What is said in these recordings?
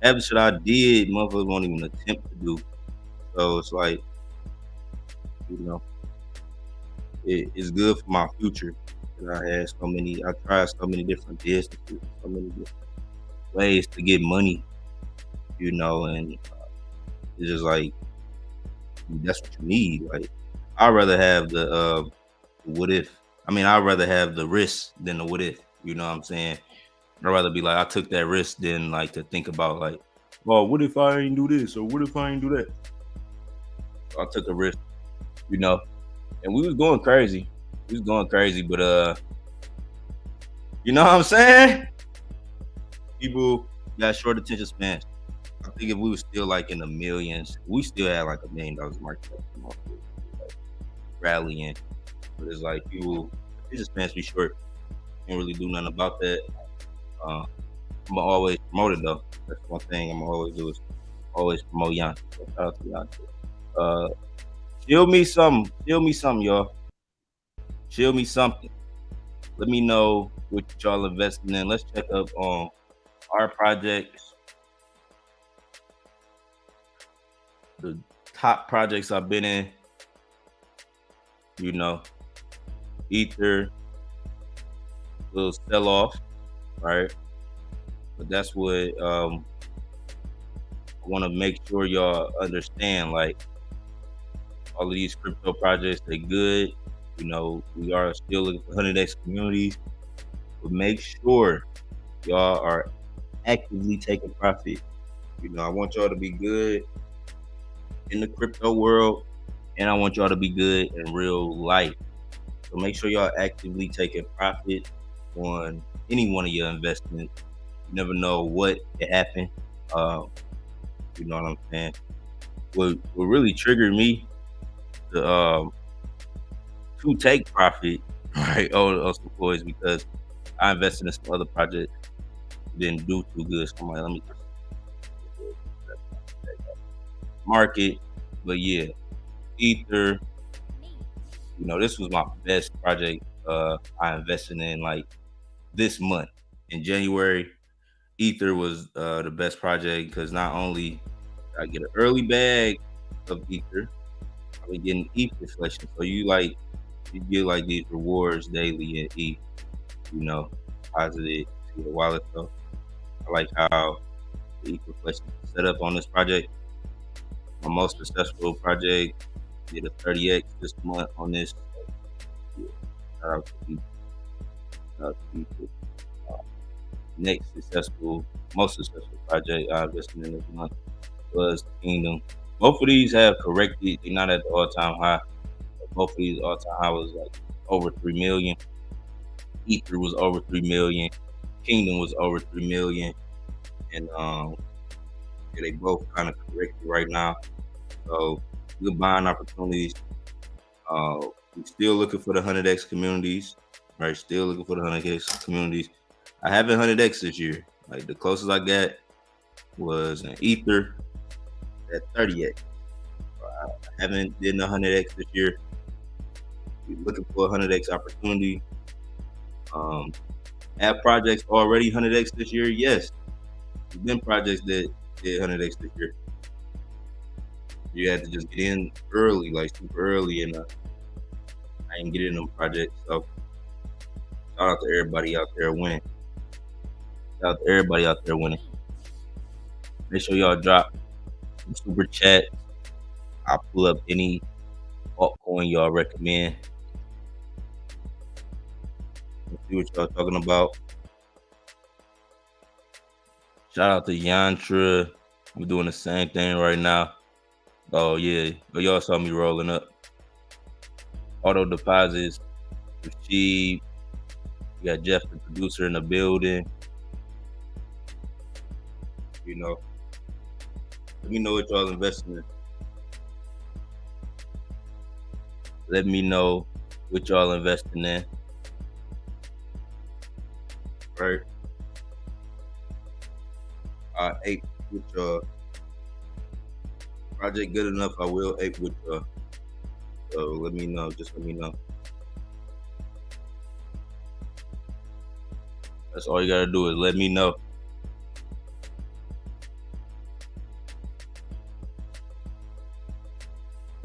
Half the shit I did, motherfuckers won't even attempt to do. So it's like, you know, it's good for my future. And I tried so many different businesses, so many different ways to get money, and it's just like that's what you need. Like, I'd rather have the what if. I mean, I'd rather have the risk than the what if. You know what I'm saying? I'd rather be like, I took that risk than like to think about like, well, what if I ain't do this or what if I ain't do that? So I took a risk, you know, and we was going crazy. We was going crazy, but you know what I'm saying? People got short attention spans. I think if we were still like in the millions, we still had like $1 million market cap, like rallying. But it's like people attention spans be short. Can't really do nothing about that. I'm gonna always promote it though. That's one thing I'm gonna always do is always promote Yantra. So shout out to Yantra. Shill me something. Shill me something, y'all. Shill me something. Let me know what y'all investing in. Let's check up on our projects, the top projects I've been in. Ether, little sell off, right? But that's what I want to make sure y'all understand. Like, all of these crypto projects, they good. We are still looking for 100x communities, but make sure y'all are actively taking profit. I want y'all to be good in the crypto world, and I want y'all to be good in real life. So make sure y'all actively taking profit on any one of your investments. You never know what can happen. You know what I'm saying? What really triggered me to take profit, right? On some coins, because I invested in some other projects didn't do too good. So I'm like, let me just market. But yeah, Ether, this was my best project I invested in like this month. In January, Ether was the best project because not only I get an early bag of Ether, I've been getting ETH inflation. So you get like these rewards daily in ETH, positive to the wallet. So I like how the ETH inflation is set up on this project. My most successful project did a 30x this month on this. Yeah, shout out to ETH. Shout out to ETH. Next most successful project I invested in this month was Kingdom. Both of these have corrected. They're not at the all-time high. Both of these all-time high was like over 3 million. Ether was over 3 million. Kingdom was over 3 million. And they both kind of corrected right now. So good buying opportunities. We're still looking for the 100x communities. Right, still looking for the 100x communities. I haven't 100x this year. Like, the closest I got was an Ether at 30x. I haven't did 100x this year. We're looking for a 100x opportunity. Have projects already 100x this year? Yes. There's been projects that did 100x this year. You had to just get in early, like super early, and I didn't get in them projects. So shout out to everybody out there winning. Shout out to everybody out there winning. Make sure y'all drop some super chat. I'll pull up any altcoin y'all recommend. Let's see what y'all talking about. Shout out to Yantra. We're doing the same thing right now. Oh yeah, but y'all saw me rolling up. Auto deposits, Rashid. We got Jeff, the producer, in the building. Let me know what y'all investing in. Let me know what y'all investing in. Right? I ate with y'all. Project good enough, I will ape with y'all. So let me know. Just let me know. That's all you gotta do is let me know.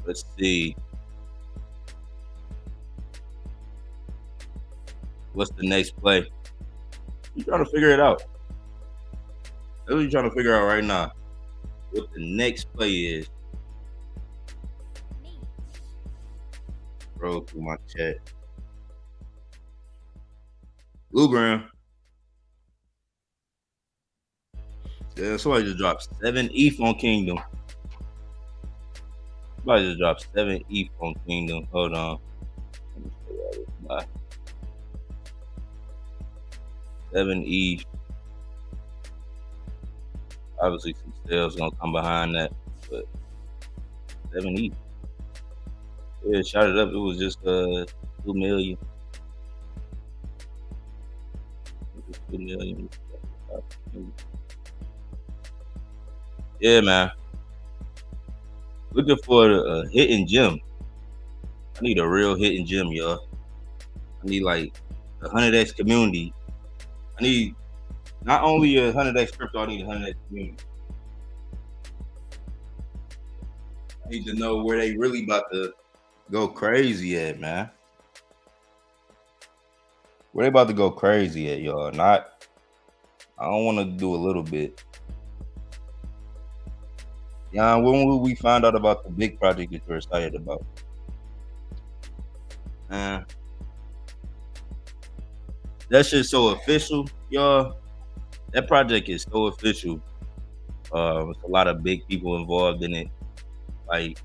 Let's see. What's the next play? You trying to figure it out. That's what you trying to figure out right now. What the next play is. Scroll through my chat. Bluegram. Yeah, somebody just dropped 7 ETH on Kingdom. Somebody just dropped 7 ETH on Kingdom. Hold on. Let me show you this. 7 ETH. Obviously, some sales gonna come behind that, but 7 ETH. Yeah, shot it up. It was just 2 million. 2 million. Yeah, man. Looking for a hidden gem. I need a real hidden gem, y'all. I need like a 100x community. I need not only a 100x crypto, I need a 100x community. I need to know where they really about to go crazy at, man. Where they about to go crazy at, y'all? Not, I don't want to do a little bit. Yeah, when will we find out about the big project that you're excited about? That shit's so official, y'all. That project is so official. With a lot of big people involved in it. Like,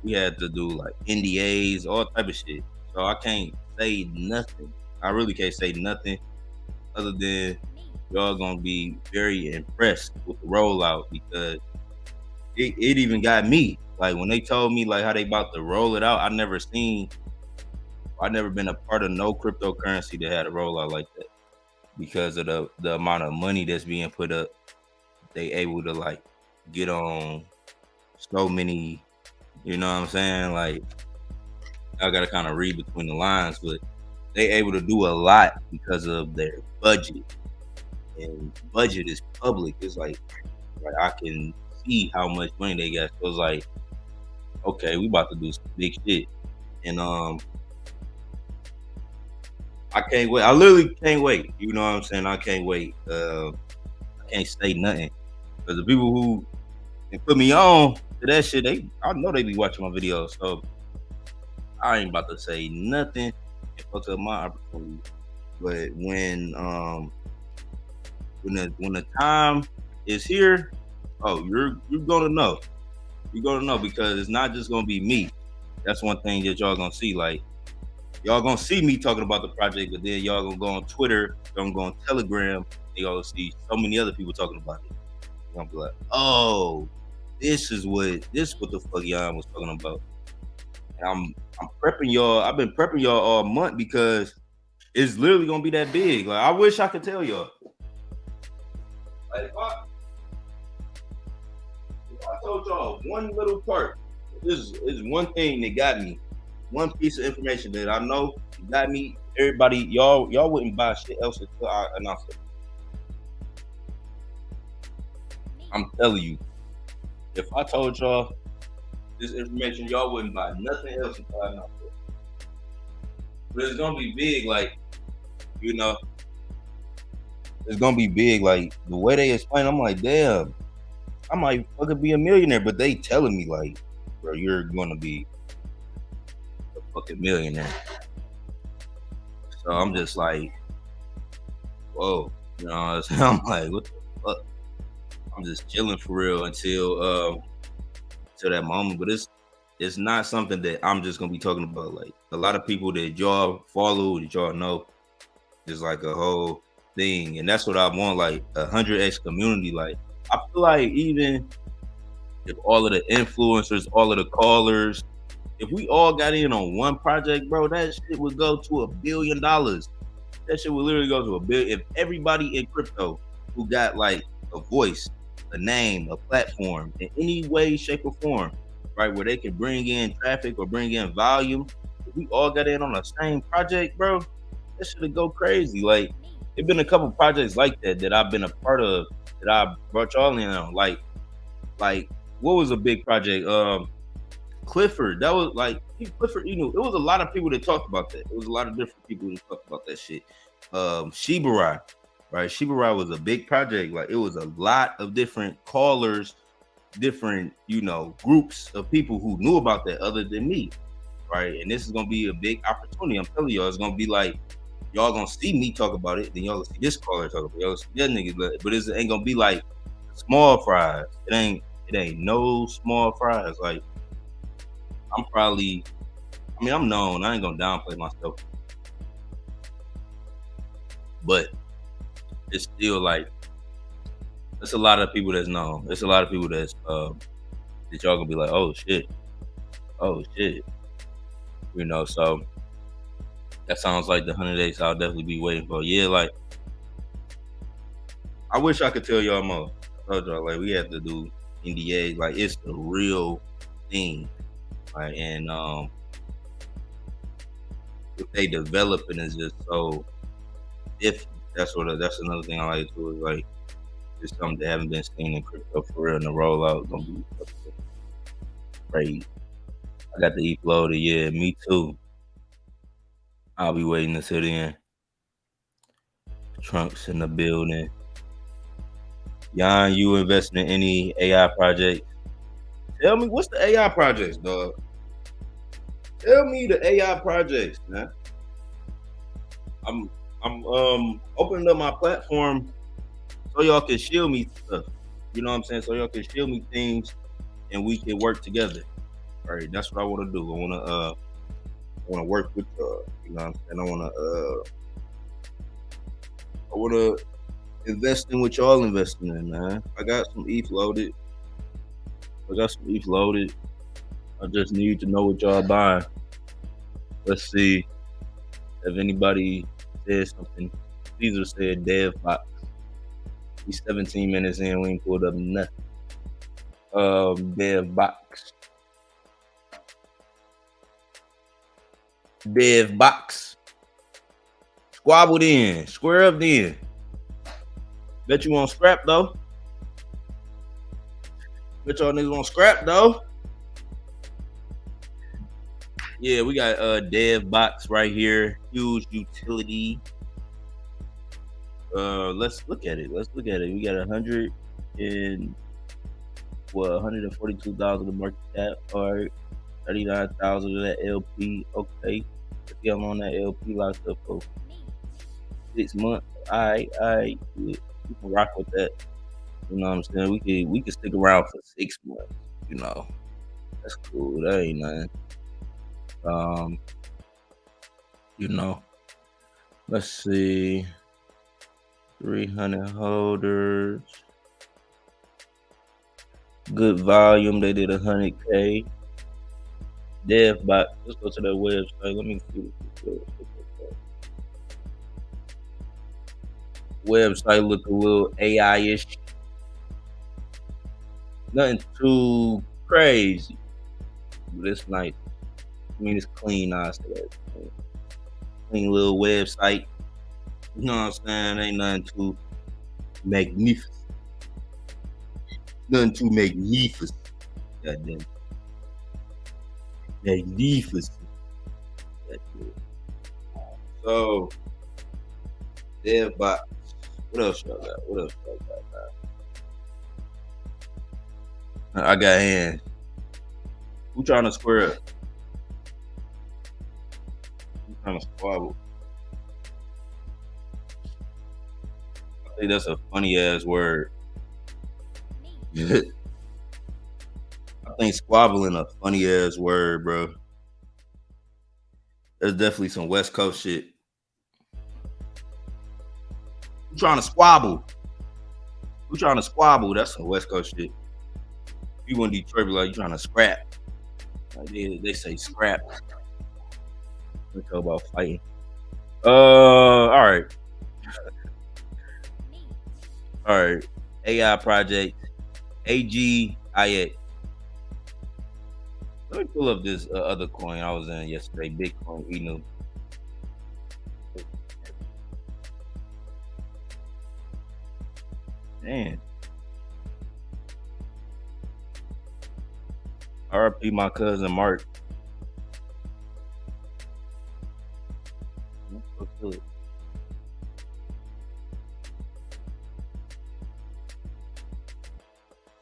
we had to do like NDAs, all type of shit. So I can't say nothing. I really can't say nothing other than y'all gonna be very impressed with the rollout, because it even got me. Like, when they told me like how they about to roll it out, I never been a part of no cryptocurrency that had a rollout like that, because of the amount of money that's being put up. They able to like get on so many, you know what I'm saying? Like, I gotta kind of read between the lines, but they able to do a lot because of their budget, and budget is public. It's like I can see how much money they got. So it's like, okay, we about to do some big shit, and I can't wait. I literally can't wait. You know what I'm saying? I can't wait. I can't say nothing, because the people who can put me on to that shit, I know they be watching my videos. So I ain't about to say nothing and fuck up my opportunity. But when the time is here, oh, you're gonna know. You're gonna know, because it's not just gonna be me. That's one thing that y'all gonna see. Like, y'all gonna see me talking about the project, but then y'all gonna go on Twitter, y'all gonna go on Telegram, and y'all gonna see so many other people talking about it. You're gonna be like, oh, this is what the fuck Yon was talking about. And I'm prepping y'all. I've been prepping y'all all month, because it's literally gonna be that big. Like, I wish I could tell y'all. Like, if I told y'all one little part, this is one thing that got me. One piece of information that I know got me. Everybody, y'all wouldn't buy shit else until I announce it. I'm telling you, if I told y'all this information, y'all wouldn't buy nothing else until I announce it. But it's gonna be big, like, you know, it's gonna be big. Like, the way they explain, I'm like, damn, I might fucking be a millionaire. But they telling me like, bro, you're gonna be a fucking millionaire. So I'm just like, whoa, you know what I'm saying? I'm like, what the fuck? I'm just chilling for real until that moment. But it's not something that I'm just gonna be talking about. Like, a lot of people that y'all follow, that y'all know, is like a whole thing, and that's what I want. Like, 100x community. Like, I feel like even if all of the influencers, all of the callers, if we all got in on one project, bro, that shit would go to $1 billion. That shit would literally go to $1 billion. If everybody in crypto who got like a voice, a name, a platform, in any way, shape, or form, right, where they can bring in traffic or bring in volume, if we all got in on the same project, bro, that shit would go crazy. Like, it's been a couple projects like that I've been a part of, that I brought y'all in on. Like, what was a big project? Clifford. That was like Clifford. You know, it was a lot of people that talked about that. It was a lot of different people that talked about that shit. Shiburai, right? Shiburai was a big project. Like it was a lot of different callers, different groups of people who knew about that other than me, right? And this is gonna be a big opportunity. I'm telling y'all, it's gonna be like y'all gonna see me talk about it, then y'all gonna see this caller talk about it. Y'all see that nigga, but it ain't gonna be like small fries. It ain't no small fries. Like I'm known. I ain't gonna downplay myself, but it's still like it's a lot of people that's known. It's a lot of people that y'all gonna be like, oh shit. So that sounds like the 100 days I'll definitely be waiting for. Yeah, like I wish I could tell y'all more. I told y'all like we have to do NDA. Like it's the real thing. Right, and if they developing is just so if that's another thing I like to is like it's something that haven't been seen in crypto for real, and the rollout gonna be crazy. I got the ETH loaded, yeah, me too. I'll be waiting until then. Trunks in the building. Yon, you investing in any AI project? Tell me what's the AI projects, dog. Tell me the AI projects, man. I'm opening up my platform so y'all can shield me stuff. You know what I'm saying? So y'all can shield me things and we can work together. All right, that's what I want to do. I want to work with you know what I'm saying? I want to invest in what y'all investing in, man. I got some ETH loaded. I just need to know what y'all buying. Let's see if anybody said something. Caesar said dev box. We 17 minutes in, we ain't pulled up nothing. Dev box. Dev box. Squabbled in. Square up then. Bet you want scrap though. Bet y'all niggas want scrap though. Yeah, we got dev box right here. Huge utility. Let's look at it. We got 142,000 market cap. All right, 39,000 of that LP. Okay, see, I'm on that LP locked up for 6 months. All right, we can rock with that. You know what I'm saying? We can stick around for 6 months. You know, that's cool. That ain't nothing. You know, let's see. 300 holders. Good volume. They did 100K. Dev box. Let's go to their website. Let me see. Website look a little AI-ish. Nothing too crazy, but it's nice. I mean, it's clean. I say that. Clean little website. You know what I'm saying? Ain't nothing too magnificent. Nothing too magnificent. Goddamn. Magnificent. So, dev box. What else y'all got? I got hands. Who trying to square up? Who trying to squabble? I think that's a funny ass word. I think squabbling a funny ass word, bro. There's definitely some West Coast shit. Who trying to squabble? That's some West Coast shit. You in Detroit, be like, you trying to scrap. Like they say scrap. We talk about fighting. All right. AI project. AGIX. Let me pull up this other coin I was in yesterday. Bitcoin Inu. Man. RP my cousin Mark.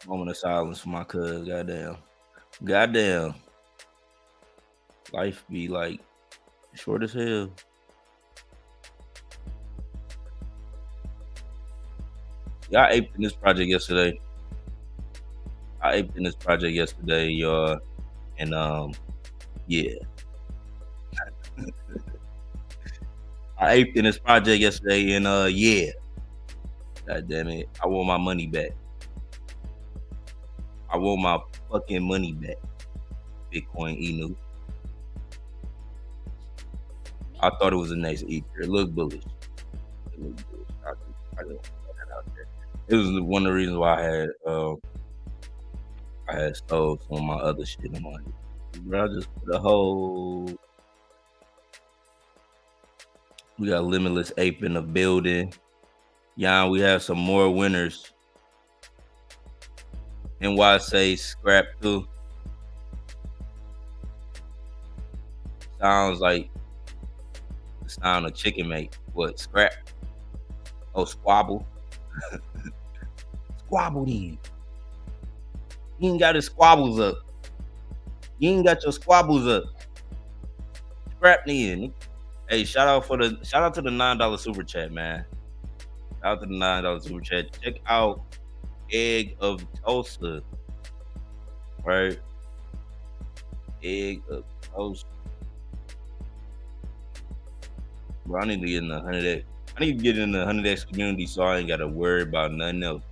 Moment of silence for my cousin. Goddamn. Life be like short as hell. Yeah, I aped in this project yesterday. Y'all. And yeah. I aped in this project yesterday and yeah. God damn it. I want my money back. I want my fucking money back. Bitcoin Inu. I thought it was a nice ether. It looked bullish. I didn't put that out there. It was one of the reasons why I had stole some of my other shit in my bro, I just put a whole. We got Limitless Ape in the building. Yeah, we have some more winners. And why I say scrap too. Sounds like the sound of chicken mate. What, scrap? Oh, squabble. Squabble then. You ain't got his squabbles up. You ain't got your squabbles up. Scrap then. Hey, shout out to the $9 super chat, man. Shout out to the $9 super chat. Check out Egg of Tulsa. Right? Egg of Tulsa. Bro, I need to get in the 100x. I need to get in the 100x community so I ain't gotta worry about nothing else.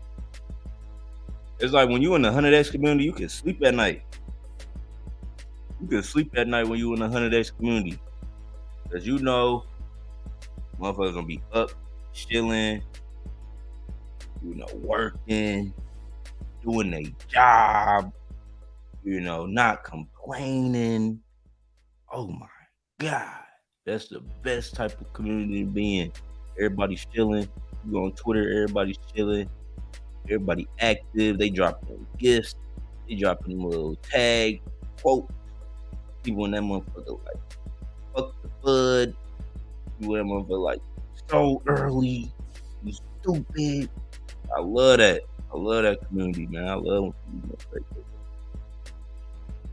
It's like when you in the 100x community, you can sleep at night. You can sleep at night when you in the 100x community. Cause you know, motherfuckers gonna be up, chilling, you know, working, doing their job, you know, not complaining. Oh my God. That's the best type of community to be in. Everybody's chilling. You go on Twitter, everybody's chilling. Everybody active. They dropping gifts. They dropping little tag quotes. People in that motherfucker like, fuck the bud. You in that motherfucker like, so early. You stupid. I love that. I love that community, man. I love when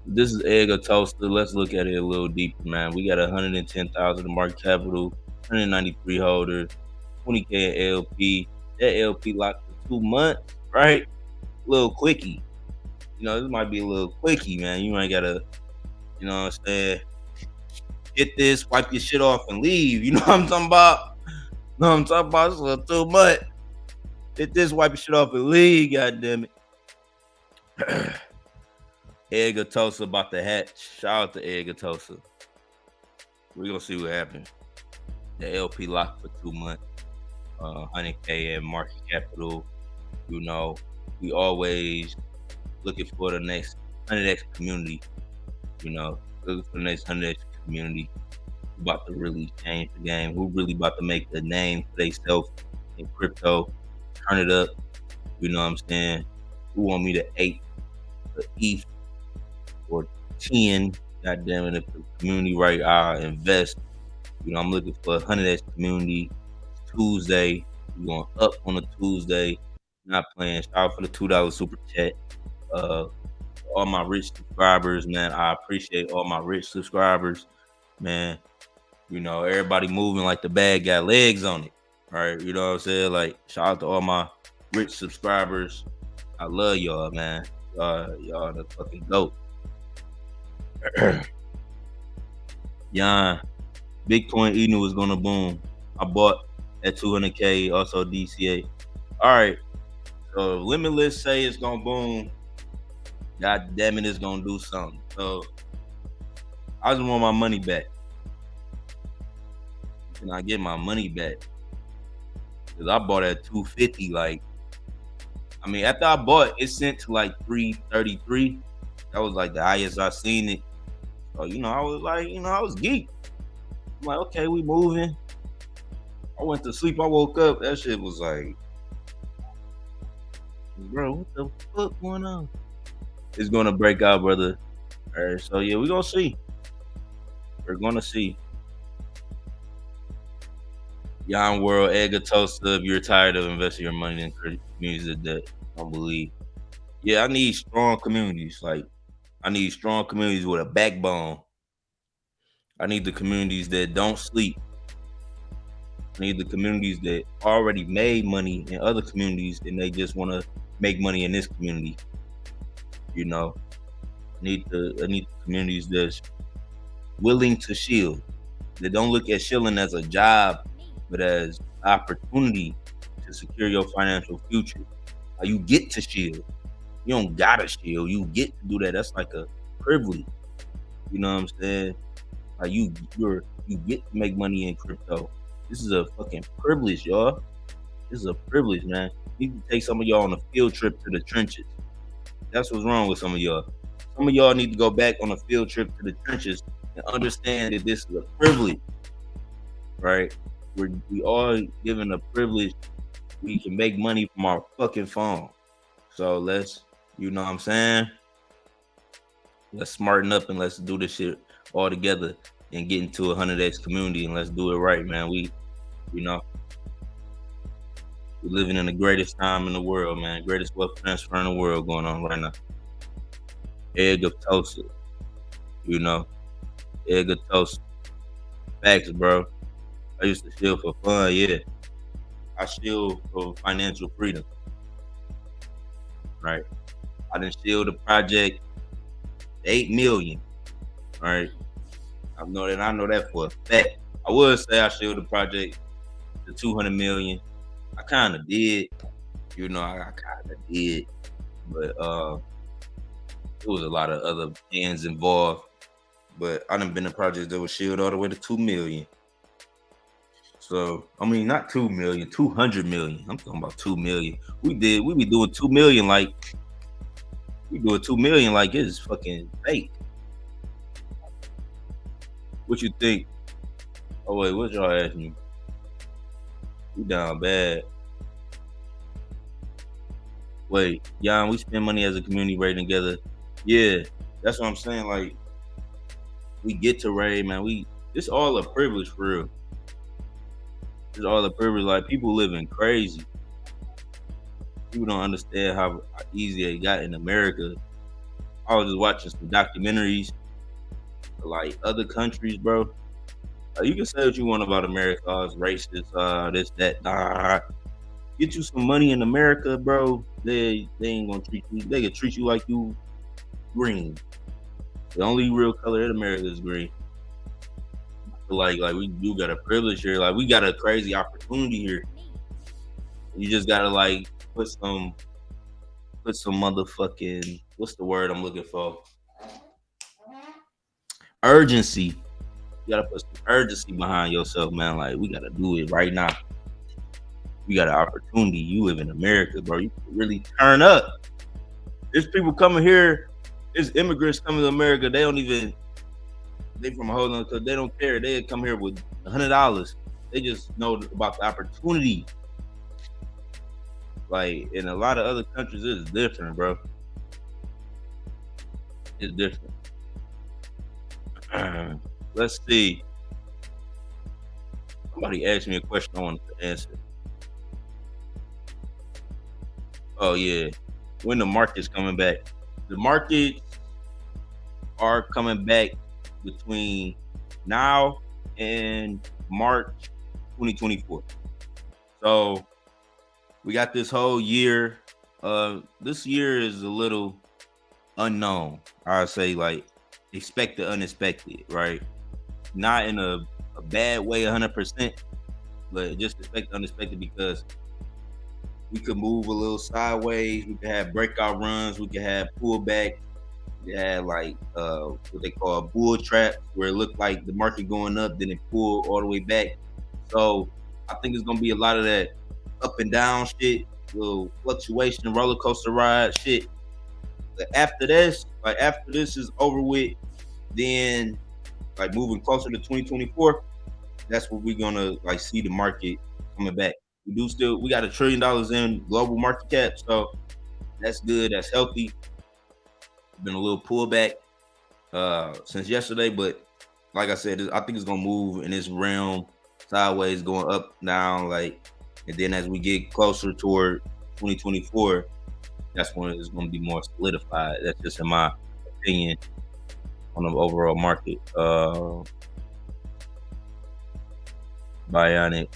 this is Egg of Toaster. Let's look at it a little deeper, man. We got 110,000 in market capital, 193 holders, 20K in LP. That LP locked for 2 months, right? A little quickie. You know, this might be a little quickie, man. You ain't gotta, you know what I'm saying? Get this, wipe your shit off, and leave. You know what I'm talking about? You know what I'm talking about? It's a little too much. Get this, wipe your shit off, and leave, goddammit. Egg of Tulsa about to hatch. Shout out to Egg of Tulsa. We're gonna see what happens. The LP locked for 2 months. 100K in market capital. You know, we always looking for the next 100x community. You know, looking for the next 100x community. Who about to really change the game? Who really about to make the name for themselves in crypto? Turn it up. You know what I'm saying? Who want me to 8 the ETH or 10? God damn it, if the community right, I'll invest. You know, I'm looking for a 100x community. It's Tuesday. We're going up on a Tuesday. Not playing. Shout out for the $2 super chat. All my rich subscribers, man. I appreciate all my rich subscribers, man. You know, everybody moving like the bag got legs on it. Right? You know what I'm saying? Like, shout out to all my rich subscribers. I love y'all, man. Y'all the fucking GOAT. Yon, Bitcoin Inu is gonna boom. I bought at 200K, also DCA. All right, so Limitless say it's gonna boom. God damn it, it's gonna do something. So I just want my money back. Can I get my money back? Cause I bought at 250. Like, I mean, after I bought, it sent to like 333. That was like the highest I seen it. So, you know, I was like, you know, I was geeked. I'm like, okay, we moving. I went to sleep. I woke up. That shit was like, bro, what the fuck going on? It's gonna break out, brother. All right, so yeah, we're gonna see. We're gonna see. Yon World, Edgar Toaster, if you're tired of investing your money in communities of debt, I don't believe. Yeah, I need strong communities. Like, I need strong communities with a backbone. I need the communities that don't sleep. I need the communities that already made money in other communities and they just want to make money in this community. You know, I need the communities that's willing to shield. That don't look at shilling as a job, but as opportunity to secure your financial future. You get to shield. You don't gotta shield. You get to do that. That's like a privilege. You know what I'm saying? Like you get to make money in crypto. This is a fucking privilege, y'all. This is a privilege, man. You need to take some of y'all on a field trip to the trenches. That's what's wrong with some of y'all. Some of y'all need to go back on a field trip to the trenches and understand that this is a privilege, right? We all given a privilege. We can make money from our fucking phone. So let's, you know what I'm saying? Let's smarten up and let's do this shit all together and get into a 100x community and let's do it right, man. We're living in the greatest time in the world, man. Greatest wealth transfer in the world going on right now. Egg of toast, egg of toast. Facts, bro. I used to shield for fun, yeah. I shield for financial freedom, right? I done shield the project 8 million, right? I know that for a fact. I would say I shield the project to 200 million. I kind of did, I kind of did, but there was a lot of other hands involved. But I done been in projects that was shield all the way to 2 million. So I mean, not 2 million, 200 million. I'm talking about 2 million. We be doing 2 million like it's fucking fake. What you think? Oh wait, what y'all asking me? We down bad. Wait, Yon, we spend money as a community raiding together. Yeah, that's what I'm saying. Like, we get to raid, man. It's all a privilege for real. It's all a privilege. Like, people living crazy. People don't understand how easy it got in America. I was just watching some documentaries, like other countries, bro. You can say what you want about America, it's racist, this, that, nah. Get you some money in America, bro. They ain't gonna treat you. They can treat you like you green. The only real color in America is green. Like we do got a privilege here. Like we got a crazy opportunity here. You just gotta like put some motherfucking, what's the word I'm looking for? Urgency. You gotta put some urgency behind yourself, man. Like we gotta do it right now. We got an opportunity. You live in America, bro. You can really turn up. There's people coming here. There's immigrants coming to America. They from a whole nother country. They don't care. They come here with $100. They just know about the opportunity. Like in a lot of other countries, it's different, bro. It's different. Let's see. Somebody asked me a question I wanted to answer. Oh yeah, when the market's coming back? The markets are coming back between now and March 2024. So we got this whole year. This year is a little unknown. I say like expect the unexpected, right? Not in a bad way 100%, but just expect the unexpected because we could move a little sideways. We could have breakout runs. We could have pullback. We could have like what they call bull trap, where it looked like the market going up, then it pulled all the way back. So I think it's gonna be a lot of that up and down shit, little fluctuation, roller coaster ride shit. But after this is over with, then like moving closer to 2024, that's what we're gonna like see the market coming back. We got $1 trillion in global market cap, so that's good. That's healthy. Been a little pullback, since yesterday, but like I said, I think it's gonna move in this realm sideways, going up, down, like, and then as we get closer toward 2024, that's when it's gonna be more solidified. That's just in my opinion on the overall market. Bionic.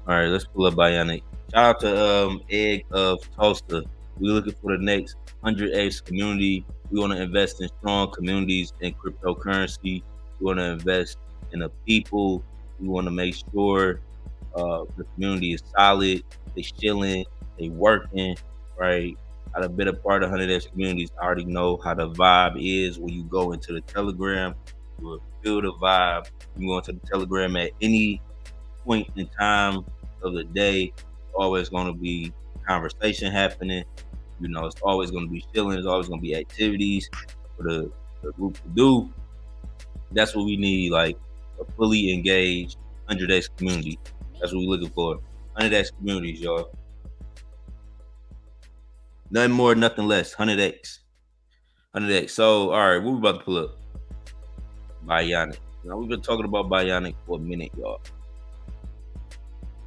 All right, let's pull up Bionic. Shout out to Egg of Tulsa. We're looking for the next 100x community. We want to invest in strong communities in cryptocurrency. We want to invest in the people. We want to make sure the community is solid. They chilling. They working. Right. I've been a part of 100x communities. I already know how the vibe is when you go into the Telegram. You will feel the vibe. You go into the Telegram at any point in time of the day, always going to be conversation happening. It's always going to be chilling. There's always going to be activities for the group to do. That's what we need, like a fully engaged 100x community. That's what we're looking for. 100x communities, y'all. Nothing more, nothing less. 100x. 100x. So, all right, what we about to pull up? Bionic. Now, we've been talking about Bionic for a minute, y'all.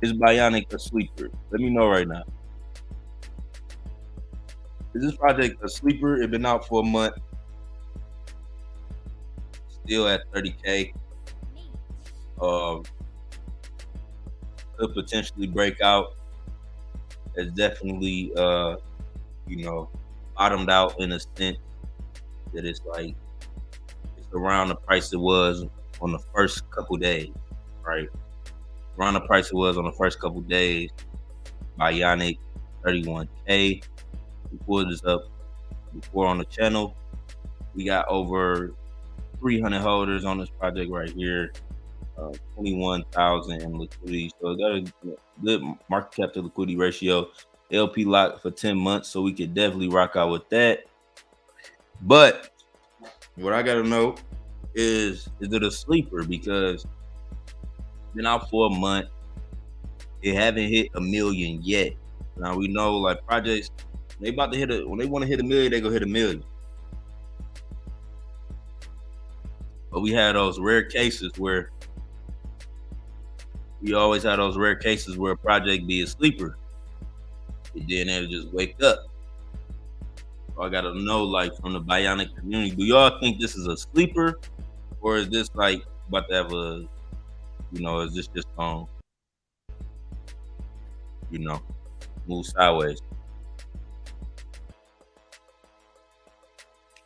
Is Bionic a sleeper? Let me know right now. Is this project a sleeper? It's been out for a month. Still at 30K. Could potentially break out. It's definitely, bottomed out in a sense that it's like, it's around the price it was on the first couple days, right? Around the price it was on the first couple days. Bionic, 31K. We pulled this up before on the channel. We got over 300 holders on this project right here. 21,000 in liquidity. So it got a good market cap to liquidity ratio. LP lock for 10 months, so we could definitely rock out with that. But what I gotta know is it a sleeper? Because it's been out for a month. It haven't hit 1 million yet. Now we know, like, projects, they about to hit when they want to hit 1 million, they go hit 1 million. But we had those rare cases where a project be a sleeper. And then they'll just wake up. So I gotta know, like, from the Bionic community, do y'all think this is a sleeper? Or is this like about to have a, is this just on, move sideways?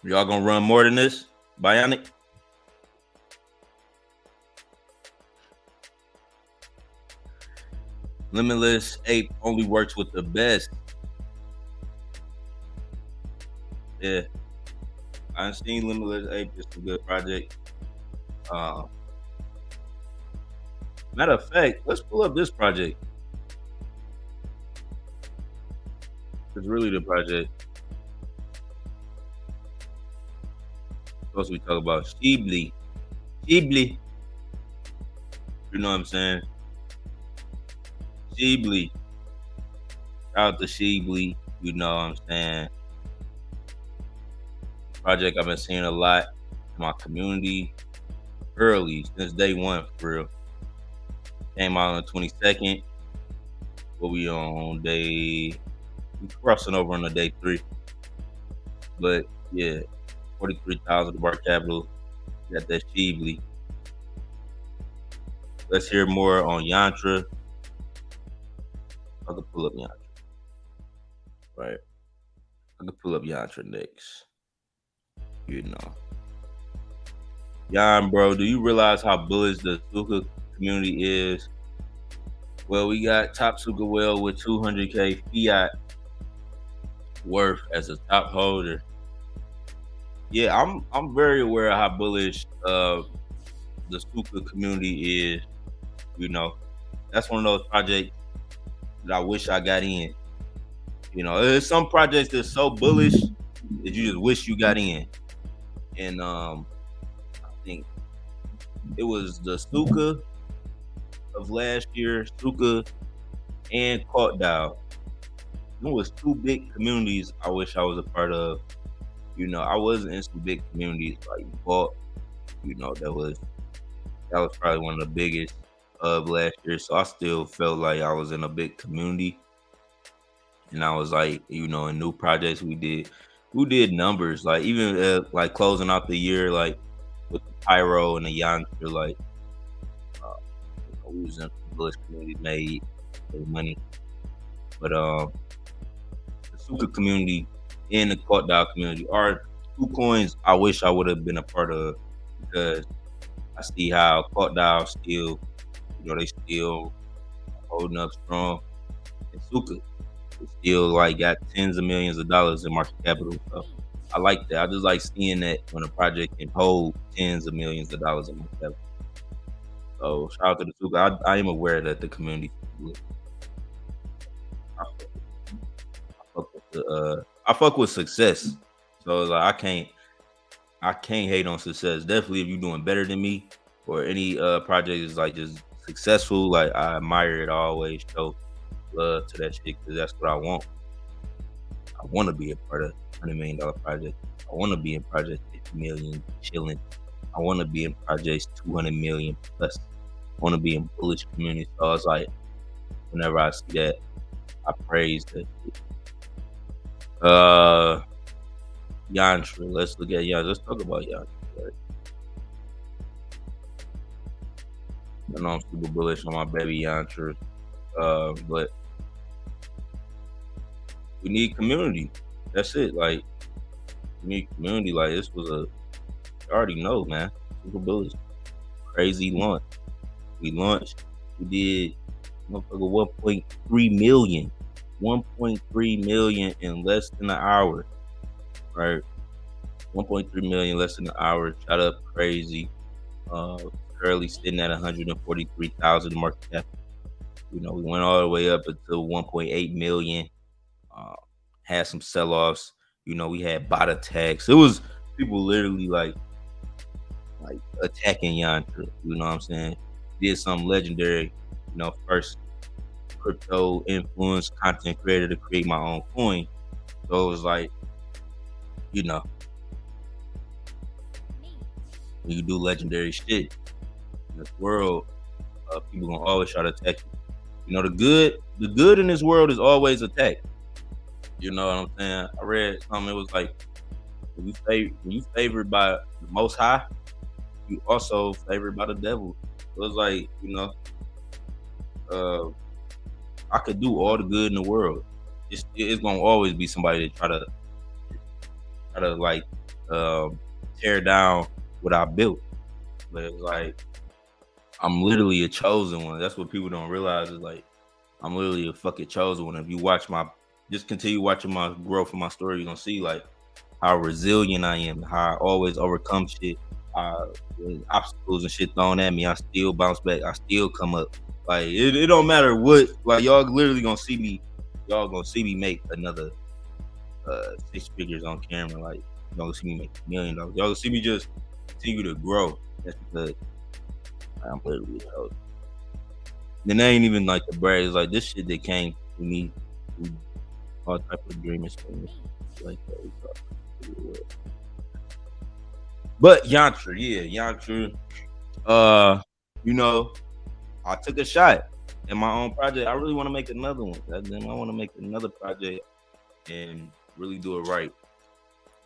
Y'all gonna run more than this, Bionic? Limitless Ape only works with the best. Yeah, I've seen Limitless Ape. It's a good project. Matter of fact, let's pull up this project. It's really the project. Supposed to be talking about Shill. You know what I'm saying? Shill. Shout out to Shill. You know what I'm saying? Project I've been seeing a lot in my community early, since day one, for real. Came out on the 22nd. What we on we crossing over on the day 3. But yeah, 43,000 bar capital. Got that Shill. Let's hear more on Yantra. I can pull up Yantra. Right. I can pull up Yantra next. Yon, bro, do you realize how bullish the Suka community is? Well, we got top Suka whale with 200K fiat worth as a top holder. Yeah, I'm very aware of how bullish the Suka community is. That's one of those projects that I wish I got in. There's some projects that's so bullish that you just wish you got in. And I think it was the Suka of last year, Suka and Caught Dial. It was 2 big communities I wish I was a part of. I wasn't in some big communities like Vault. That was probably one of the biggest of last year. So I still felt like I was in a big community, and I was like, in new projects we did numbers, like even like closing out the year, like with the Pyro and the Yantra, like we was in the Bullish community, made money, but the Suka community and the Caught Dog community are two coins I wish I would have been a part of, because I see how Caught Dog still, they still holding up strong, and Suka is still like got tens of millions of dollars in market capital. So I like that. I just like seeing that when a project can hold tens of millions of dollars in market capital. So shout out to the Suka. I am aware that the community, I fuck with I fuck with success. So like I can't hate on success. Definitely if you're doing better than me, or any project is like just successful, like I admire it. I always show love to that shit, because that's what I want. I want to be a part of $100 million project. I want to be in project 50 million chilling. I want to be in projects 200 million plus. I want to be in bullish communities. So it's like whenever I see that, I praise that shit. Yantra. Let's look at Yantra. Let's talk about Yantra. Right? I know I'm super bullish on my baby Yantra, but we need community. That's it. Like, we need community. Like, this was you already know, man. Super bullish. Crazy launch. We launched. We did motherfucker 1.3 million. 1.3 million in less than an hour. Right? 1.3 million less than an hour. Shot up crazy. Currently sitting at 143,000 market cap. We went all the way up until 1.8 million. Had some sell-offs. We had bot attacks. It was people literally like attacking Yantra. You know what I'm saying? Did something legendary. First crypto influence content creator to create my own coin. So it was like, when you do legendary shit in this world, people gonna always try to attack you. The good in this world is always attacked. You know what I'm saying? I read something. It was like, when you favored by the Most High, you also favored by the devil. So it's like, I could do all the good in the world. It's gonna always be somebody that try to like tear down what I built. But it's like, I'm literally a chosen one. That's what people don't realize, is like, I'm literally a fucking chosen one. If you just continue watching my growth and my story, you're gonna see like how resilient I am, how I always overcome shit. When obstacles and shit thrown at me, I still bounce back. I still come up. Like, it don't matter what. Like, y'all literally gonna see me. Y'all gonna see me make another 6 figures on camera. Like, y'all gonna see me make $1 million. Y'all gonna see me just continue to grow. That's because I'm literally out. Then they ain't even like the brag. It's like this shit that came to me through all type of agreements. Like that. But Yantra, I took a shot in my own project. I really want to make another one. I want to make another project and really do it right.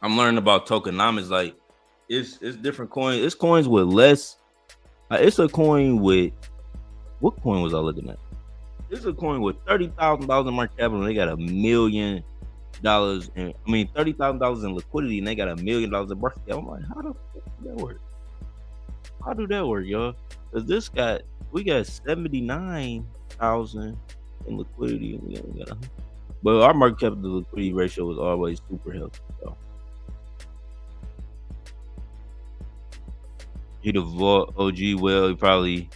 I'm learning about tokenomics. Like, it's different coins. It's coins with less. It's a coin with, what coin was I looking at? It's a coin with $30,000 in market capital, and they got $1 million in, $30,000 in liquidity, and they got $1 million in market cap. I'm like, how the fuck does that work? How do that work, y'all? Because we got 79,000 in liquidity, and we only got 100. But our market cap to liquidity ratio was always super healthy. So he'd avoid OG. Well, he probably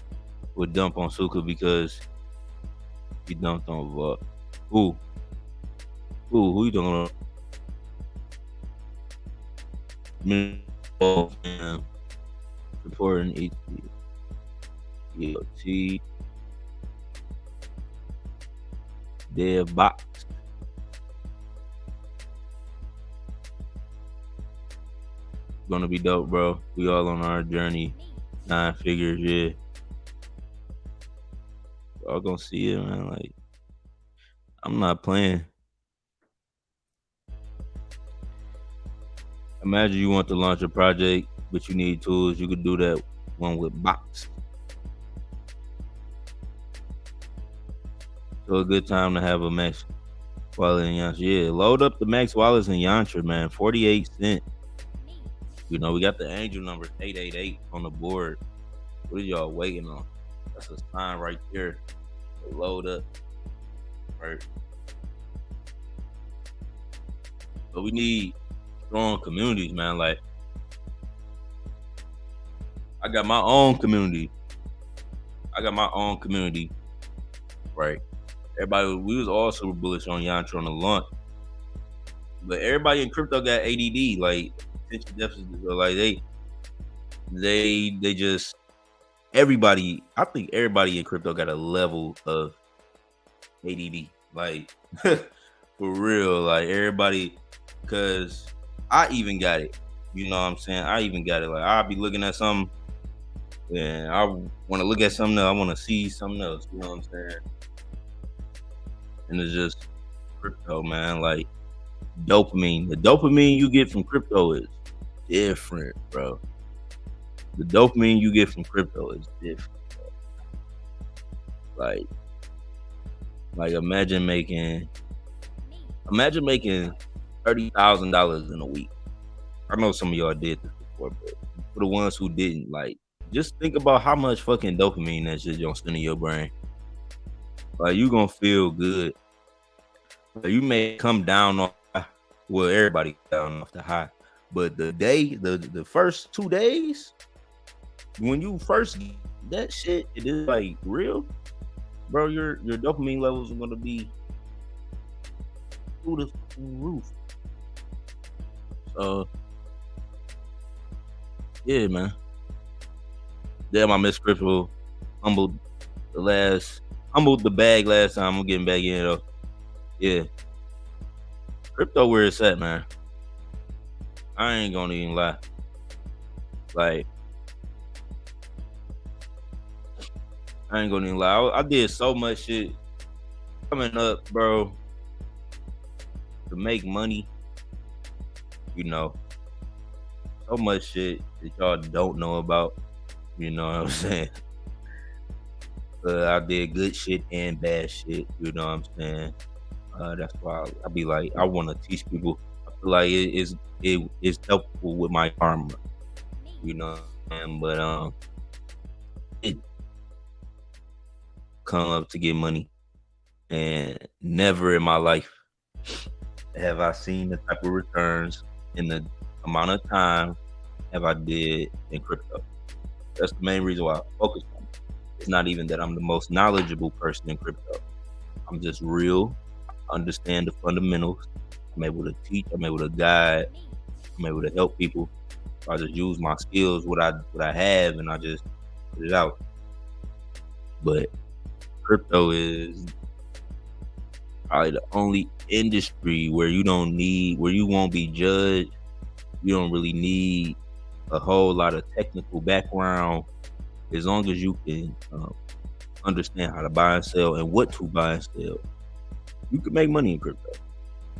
would dump on Suka because he dumped on Vault. Who you talking about? Supporting EOT. Dev box. Gonna be dope, bro. We all on our journey. 9 figures, yeah. Y'all gonna see it, man. Like, I'm not playing. Imagine you want to launch a project, but you need tools. You could do that one with box. So a good time to have a max wallet in Yantra. Yeah, load up the max wallets in Yantra, man. 48 cents. You know, we got the angel number 888 on the board. What are y'all waiting on? That's a sign right there. Load up. Right. But we need strong communities, man. Like, I got my own community. Right. Everybody, we was all super bullish on Yantra on the launch. But everybody in crypto got ADD, like attention deficit. Like they just everybody. I think everybody in crypto got a level of ADD, like for real. Like everybody, because I even got it. You know what I'm saying? I even got it. Like I'll be looking at something, and I want to look at something else. I want to see something else. You know what I'm saying? And it's just crypto, man. Like dopamine. The dopamine you get from crypto is different, bro. The dopamine you get from crypto is different, bro. Like imagine making $30,000 in a week. I know some of y'all did this before, but for the ones who didn't, like, just think about how much fucking dopamine that shit gonna send in your brain. Like you gonna feel good. Like, you may come down off, well, everybody down off the high, but the first 2 days, when you first get that shit, it is like real, bro. Your dopamine levels are gonna be through the roof. So yeah, man. Damn, I missed crypto. Humbled the bag last time. I'm getting back in though. Yeah. Crypto where it's at, man. I ain't gonna even lie. Like, I ain't gonna even lie. I did so much shit coming up, bro, to make money. You know, so much shit that y'all don't know about. You know what I'm saying? I did good shit and bad shit. You know what I'm saying? That's why I be like, I want to teach people. I feel like it's helpful with my karma. You know, but it come up to get money, and never in my life have I seen the type of returns in the amount of time have I did in crypto. That's the main reason why I focus on it. It's not even that I'm the most knowledgeable person in crypto. I'm just real. I understand the fundamentals. I'm able to teach. I'm able to guide. I'm able to help people. I just use my skills, what I have, and I just put it out. But crypto is probably the only industry where you won't be judged. You don't really need a whole lot of technical background, as long as you can understand how to buy and sell and what to buy and sell. You can make money in crypto.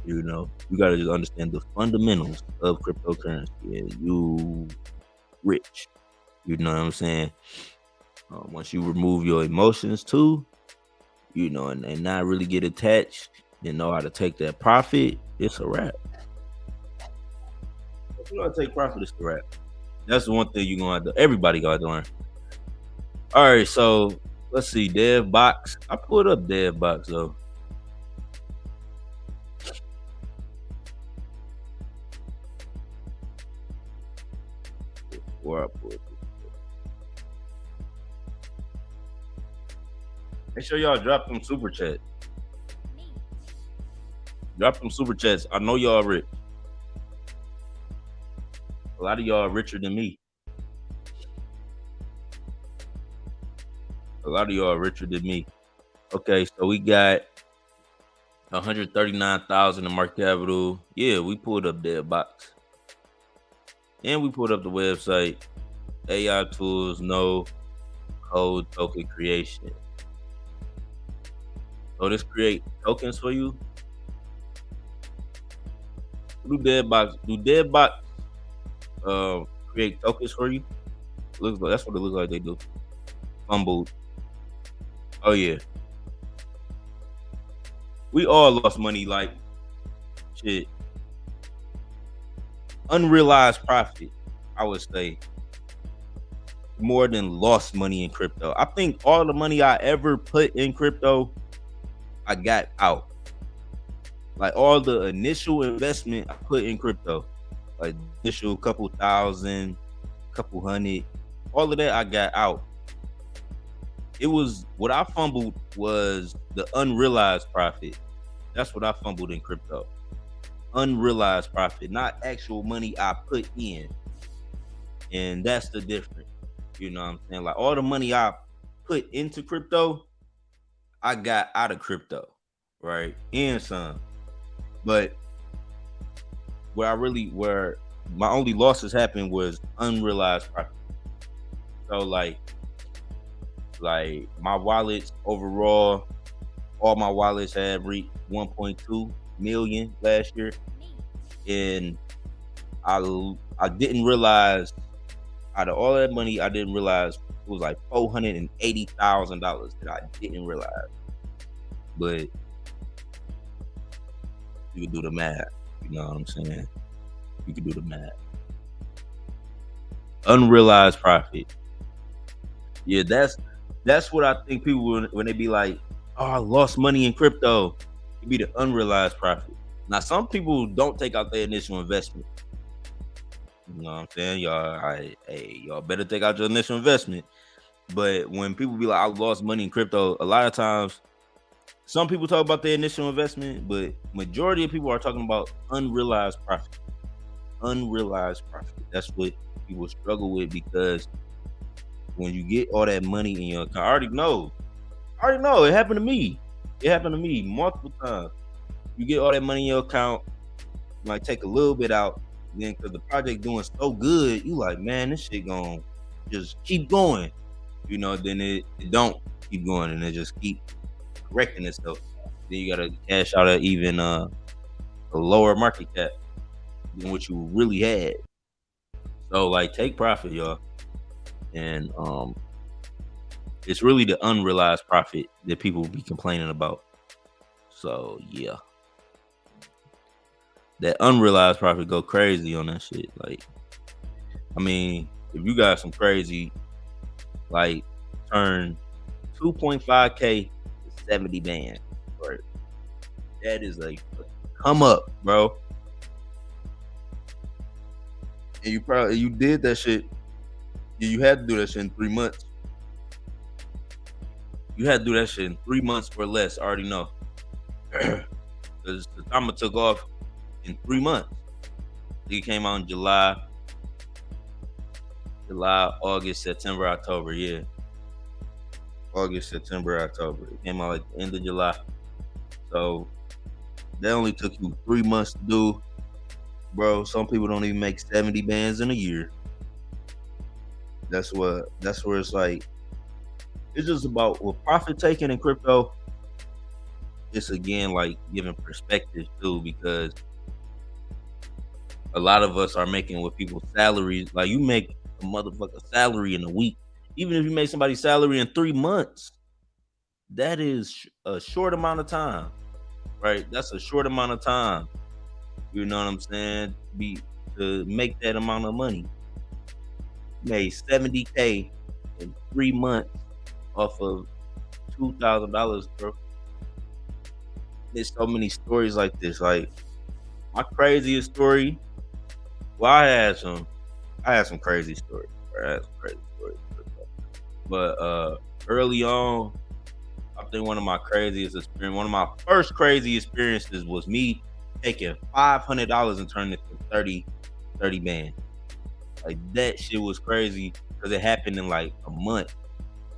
You know, you gotta just understand the fundamentals of cryptocurrency, and you rich. You know what I'm saying? Once you remove your emotions too, you know, and not really get attached and know how to take that profit, it's a wrap. If you don't take profit, it's a wrap. That's the one thing you're gonna have to, everybody gotta learn. All right, so let's see, dev box. I pulled up dev box though. Where I pulled it. Make sure y'all drop them super chats. Drop them super chats. I know y'all rich. A lot of y'all are richer than me. A lot of y'all are richer than me. Okay, so we got 139,000 in market capital. Yeah, we pulled up dev box. And we put up the website, AI tools, no code token creation. So this create tokens for you. Do Deadbox create tokens for you? Looks like that's what it looks like they do. Fumbled. Oh yeah. We all lost money, like shit. Unrealized profit, I would say, more than lost money in crypto. I think all the money I ever put in crypto, I got out. Like all the initial investment I put in crypto, like initial couple thousand, couple hundred, all of that I got out. It was what I fumbled was the unrealized profit. That's what I fumbled in crypto. Unrealized profit, not actual money I put in. And that's the difference. You know what I'm saying? Like all the money I put into crypto, I got out of crypto, right? And some. But where my only losses happened was unrealized profit. So like my wallets overall, all my wallets had reached 1.2 million last year. And I didn't realize, out of all that money, I didn't realize it was like $480,000 that I didn't realize. But you can do the math. You know what I'm saying? You can do the math. Unrealized profit. Yeah, that's what I think people when they be like, "Oh, I lost money in crypto." It be the unrealized profit. Now, some people don't take out their initial investment. You know what I'm saying? Y'all better take out your initial investment. But when people be like, I lost money in crypto, a lot of times, some people talk about their initial investment, but majority of people are talking about unrealized profit. Unrealized profit. That's what people struggle with, because when you get all that money in your account, I already know. It happened to me. It happened to me multiple times. You get all that money in your account, you might take a little bit out, then because the project doing so good, you like, man, this shit gonna just keep going. You know, then it don't keep going, and it just keep correcting itself. Then you gotta cash out at even a lower market cap than what you really had. So like, take profit, y'all. And it's really the unrealized profit that people be complaining about. So yeah, that unrealized profit go crazy on that shit. Like, I mean, if you got some crazy, like, turn 2.5K to 70 bands, right? That is a come up, bro. And you did that shit. You had to do that shit in 3 months. You had to do that shit in 3 months or less. I already know. Because the timer took off in 3 months. It came out in July, August, September, October. Yeah. August, September, October. It came out at the end of July. So that only took you 3 months to do. Bro, some people don't even make 70 bands in a year. That's where it's like, it's just about, with profit taking in crypto, it's again like giving perspective too, because a lot of us are making what people's salaries. Like, you make a motherfucker salary in a week. Even if you make somebody's salary in 3 months, that is a short amount of time, right? That's a short amount of time. You know what I'm saying? To make that amount of money. You made $70K in 3 months off of $2,000, bro. There's so many stories like this. Like, my craziest story. Well, I had some crazy stories. But early on, I think one of my first crazy experiences was me taking $500 and turning it to 30 bands. Like, that shit was crazy because it happened in like a month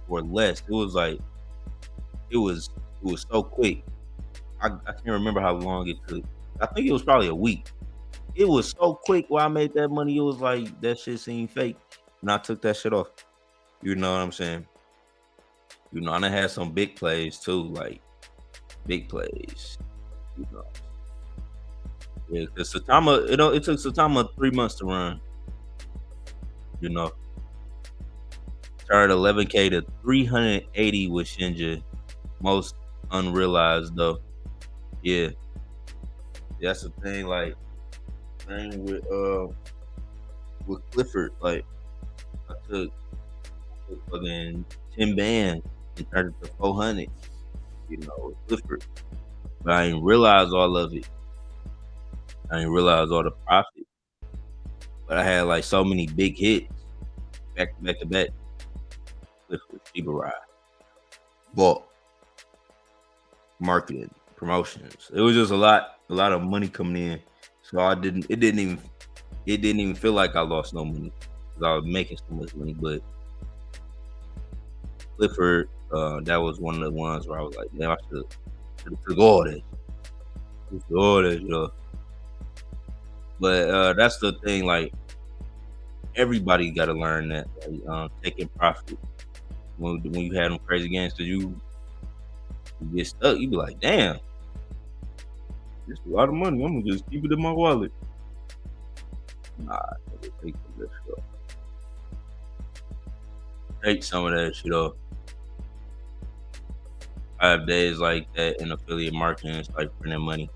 or less. It was like, it was so quick. I can't remember how long it took. I think it was probably a week. it was so quick while I made that money. It was like that shit seemed fake. And I took that shit off. You know what I'm saying? You know, and I had some big plays too, like big plays. You know. Yeah, because Satama, it took Satama 3 months to run. You know. Turned 11K to 380 with Shinja. Most unrealized though. Yeah. That's the thing, like thing with Clifford. Like I took fucking 10 bands and turned it to 400, you know, with Clifford. But I didn't realize all of it. I didn't realize all the profit. But I had like so many big hits back to back to back. Clifford, Shiba Ride. Bought marketing, promotions. It was just a lot of money coming in. So it didn't even feel like I lost no money because I was making so much money. But Clifford, that was one of the ones where I was like, man, I should have took all this. All this, you know. But that's the thing, like everybody got to learn that, like, taking profit when you have them crazy games, because you get stuck. You be like, damn, it's a lot of money. I'm gonna just keep it in my wallet. Nah, take that shit off. Take some of that shit off. I have days like that in affiliate marketing. It's like printing money.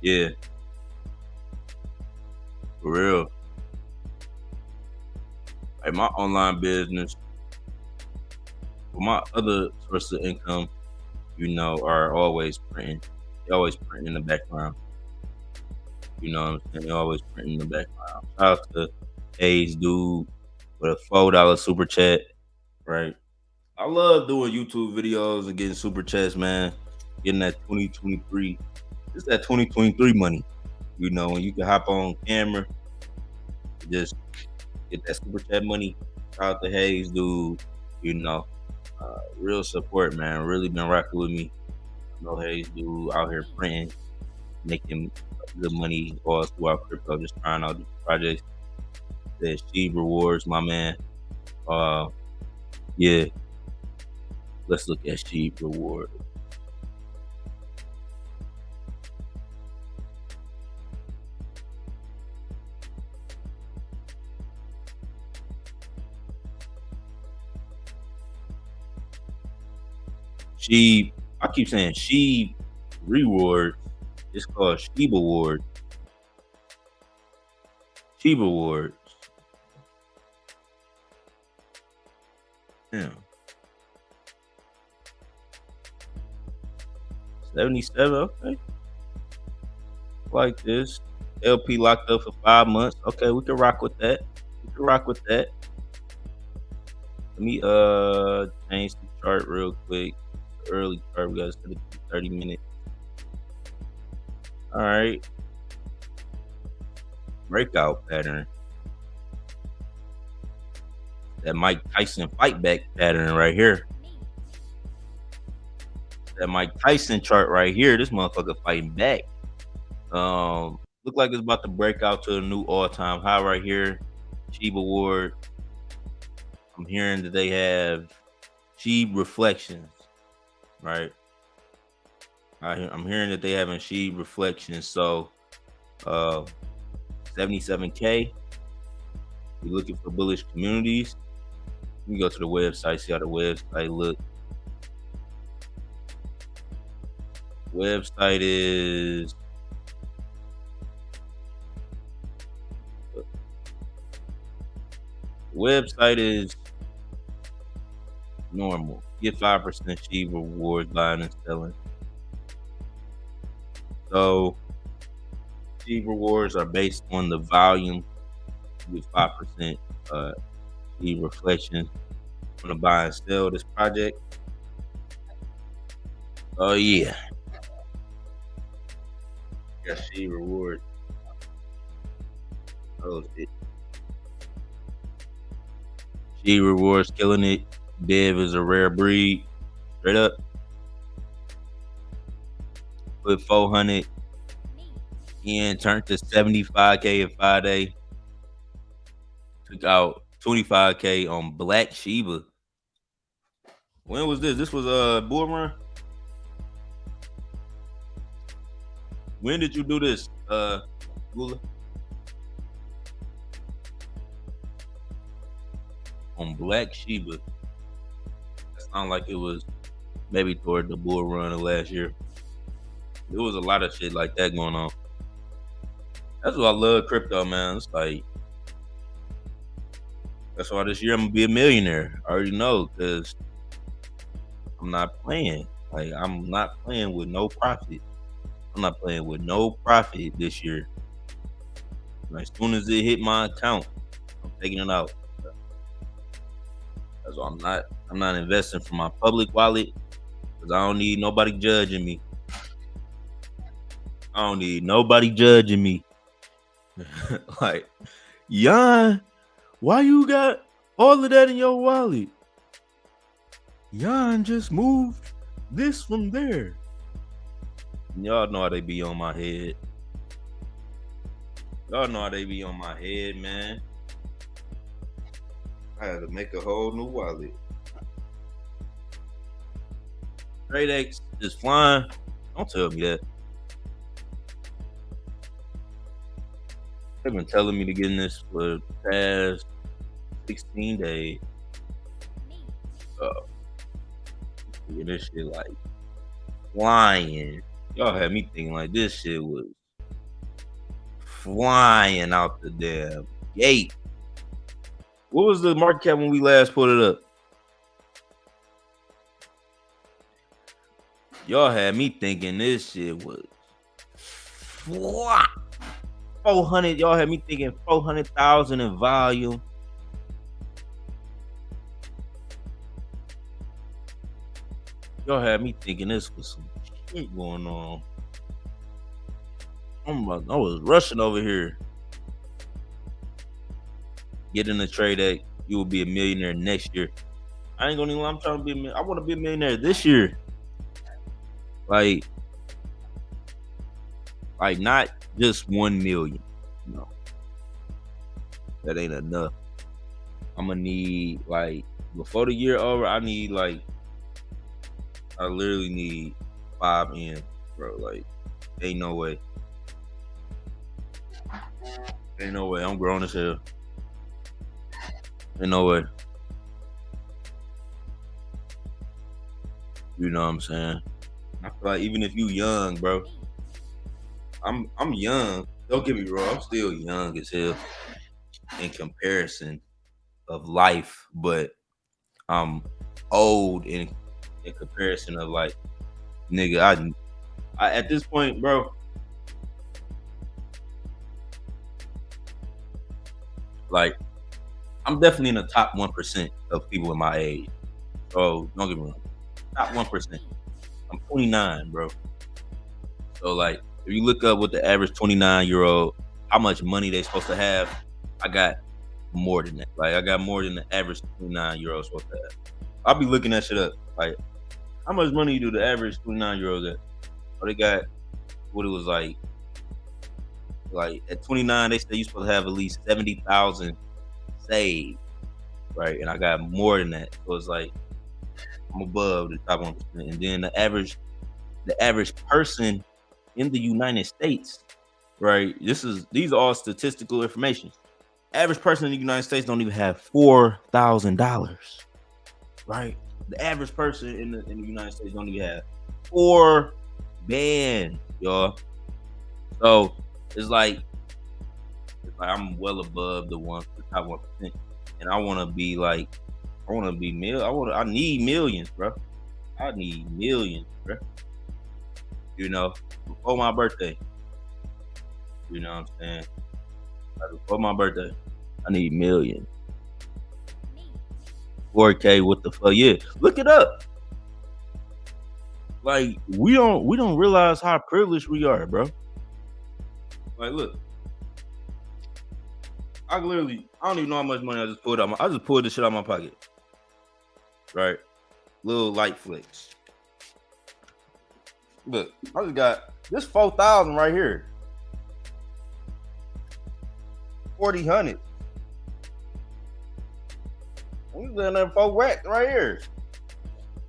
Yeah. For real. Like my online business, for my other sources of income, you know, are always printing. They always print in the background. You know what I'm saying? They always print in the background. Shout out to Hayes Dude with a $4 super chat. Right. I love doing YouTube videos and getting super chats, man. Getting that 2023. It's that 2023 money. You know, when you can hop on camera, just get that super chat money. Shout out to Hayes Dude. You know, real support, man. Really been rocking with me. You know, Hayes Dude out here printing, making good money all throughout crypto, just trying out different projects. That Sheeb Rewards, my man. Yeah. Let's look at Sheeb Reward. Sheeb, I keep saying Sheeb Reward. It's called Sheeb Award. Sheeb Awards. Yeah. 77, okay. Like this. LP locked up for 5 months. Okay, we can rock with that. Let me change the chart real quick. The early chart, we gotta set it to 30 minutes. All right. Breakout pattern. That Mike Tyson fight back pattern right here. That Mike Tyson chart right here. This motherfucker fighting back. Look like it's about to break out to a new all-time high right here. Sheeb Award. I'm hearing that they have Sheeb Reflections, right? I'm hearing that they having Sheeb Reflections. So 77K. We're looking for bullish communities. You can go to the website, see how the website look. Website is normal. Get 5% Sheeb Rewards buying and selling. So Sheeb Rewards are based on the volume. You get 5% Sheeb Reflections. I'm gonna buy and sell this project. Oh yeah. Got Sheeb Rewards. Oh shit. Sheeb Rewards killing it. Dev is a rare breed. Straight up. Put 400 And turned to 75K in 5 days. Took out 25K on Black Shiba. When was this? This was a bull run. When did you do this, Gula? On Black Shiba. That sounded like it was maybe toward the bull run of last year. There was a lot of shit like that going on. That's why I love crypto, man. It's like, that's why this year I'm gonna be a millionaire. I already know, because I'm not playing. Like, I'm not playing with no profit. I'm not playing with no profit this year. Like, as soon as it hit my account, I'm taking it out. That's why I'm not investing from my public wallet, because I don't need nobody judging me. I don't need nobody judging me. Like, Yon, why you got all of that in your wallet? Yon just moved this from there. Y'all know how they be on my head. Y'all know how they be on my head, man. I had to make a whole new wallet. Trade X is flying. Don't tell me that. They've been telling me to get in this for the past 16 days. This shit like flying. Y'all had me thinking like this shit was flying out the damn gate. What was the market cap when we last put it up? Y'all had me thinking this shit was 400. Y'all had me thinking 400,000 in volume. Y'all had me thinking this was some shit going on. I was rushing over here. Get in the trade act. You will be a millionaire next year. I ain't gonna even lie. I'm trying to be I want to be a millionaire this year. Like not just 1 million. No. That ain't enough. I'm gonna need, like, before the year over, I literally need 5 M, bro. Like, ain't no way. Ain't no way. I'm grown as hell. Ain't no way. You know what I'm saying? I feel like even if you young, bro, I'm young. Don't get me wrong. I'm still young as hell in comparison of life, but I'm old in comparison of, like, nigga, I at this point, bro, like, I'm definitely in the top 1% of people in my age. So don't get me wrong. Top 1%. I'm 29, bro. So, like, if you look up what the average 29-year-old, how much money they supposed to have, I got more than that. Like, I got more than the average 29-year-old supposed to have. I'll be looking that shit up. Like, how much money do the average 29-year-old get? Oh, they got what it was like at 29, they said you supposed to have at least 70,000 saved, right? And I got more than that. So it's like I'm above the top 1%. And then the average person in the United States, right? These are all statistical information. Average person in the United States don't even have $4,000, right? The average person in the United States don't even have 4 bands, y'all. So it's like I'm well above the top 1%, and I want to be like, I need millions, bro. I need millions, bro. You know, before my birthday. You know what I'm saying? Like, before my birthday, I need millions. 4K, what the fuck? Yeah, look it up. Like, we don't realize how privileged we are, bro. Like, look, I don't even know how much money I just pulled out. I just pulled this shit out of my pocket, right? Little light flicks. Look, I just got this 4,000 right here. 40 hundred. We doing that 4 racks right here.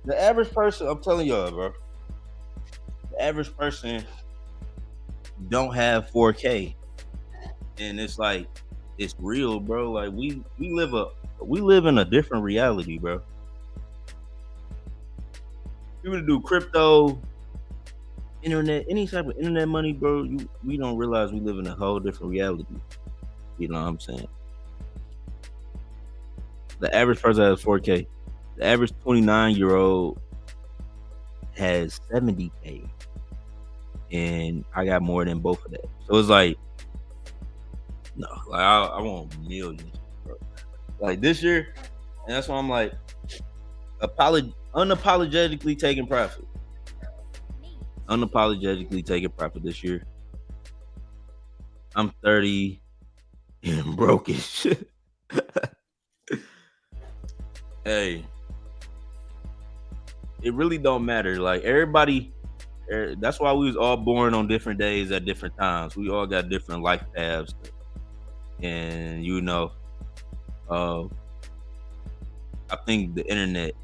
The average person, I'm telling y'all, bro. The average person don't have 4K, and it's like it's real, bro. Like we live in a different reality, bro. People that do crypto, internet, any type of internet money, bro, we don't realize we live in a whole different reality. You know what I'm saying? The average person has 4K. The average 29-year-old has 70K. And I got more than both of that. So it's like, no, like I want millions, bro. Like this year, and that's why I'm like, unapologetically taking profit. Unapologetically taking profit this year. I'm 30 and broke as shit. Hey, it really don't matter. Like everybody, that's why we was all born on different days at different times. We all got different life paths, and I think the internet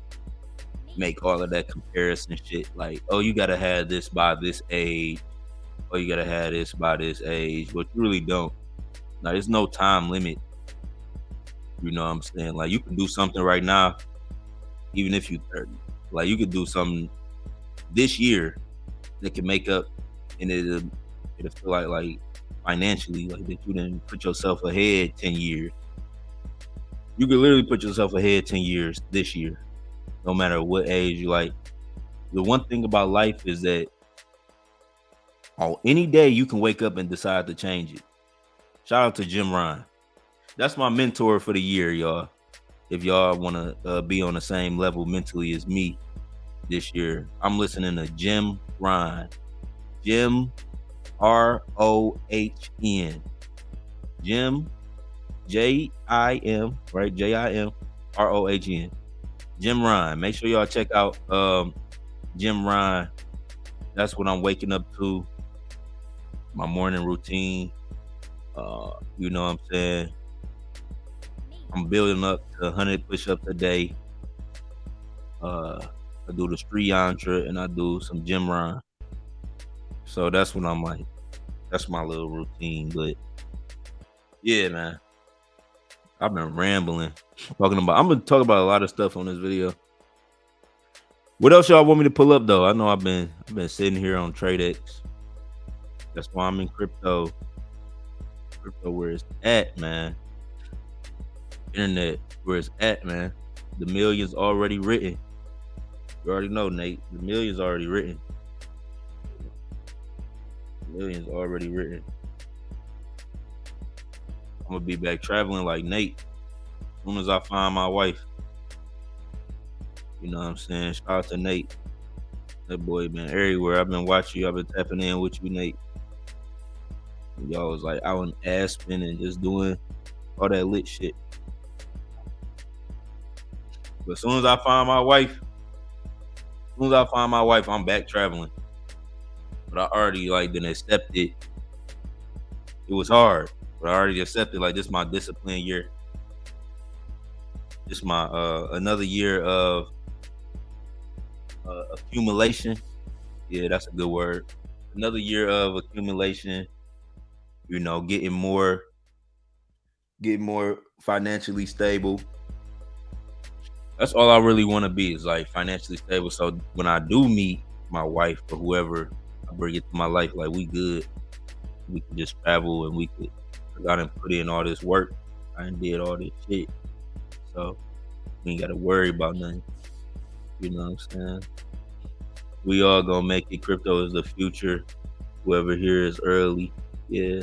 make all of that comparison shit. Like, oh, you gotta have this by this age. Oh, you gotta have this by this age. But you really don't. Now, there's no time limit. You know what I'm saying? Like, you can do something right now, even if you're 30. Like, you could do something this year that can make up, and it'll feel like financially, like that you didn't put yourself ahead 10 years. You could literally put yourself ahead 10 years this year, no matter what age you like. The one thing about life is that on any day you can wake up and decide to change it. Shout out to Jim Ryan. That's my mentor for the year, y'all. If y'all want to be on the same level mentally as me this year, I'm listening to Jim Ryan. Jim, R-O-H-N. Jim, J-I-M, right? J-I-M, R-O-H-N. Jim Ryan. Make sure y'all check out Jim Ryan. That's what I'm waking up to. My morning routine. You know what I'm saying? I'm building up to 100 push-ups a day. I do the Sri Yantra and I do some Jim Ryan. So that's what I'm like. That's my little routine. But yeah, man. I've been rambling. I'm gonna talk about a lot of stuff on this video. What else y'all want me to pull up though? I know I've been sitting here on TradeX. That's why I'm in crypto. Crypto where it's at, man. Internet where it's at, man. The million's already written. You already know, Nate. The million's already written. The million's already written. I'm gonna be back traveling like Nate as soon as I find my wife. You know what I'm saying? Shout out to Nate. That boy been everywhere. I've been watching you. I've been tapping in with you, Nate. And y'all was like out in Aspen and just doing all that lit shit. But as soon as I find my wife, I'm back traveling. But I already been accepted. It was hard, but I already accepted this my discipline year. This my another year of accumulation. Yeah, that's a good word. Another year of accumulation. You know, getting more financially stable. That's all I really want to be is financially stable. So when I do meet my wife or whoever I bring it to my life, we good. We can just travel and we could. I done put in all this work. I done did all this shit. So we ain't got to worry about nothing. You know what I'm saying? We all gonna make it. Crypto is the future. Whoever here is early. Yeah.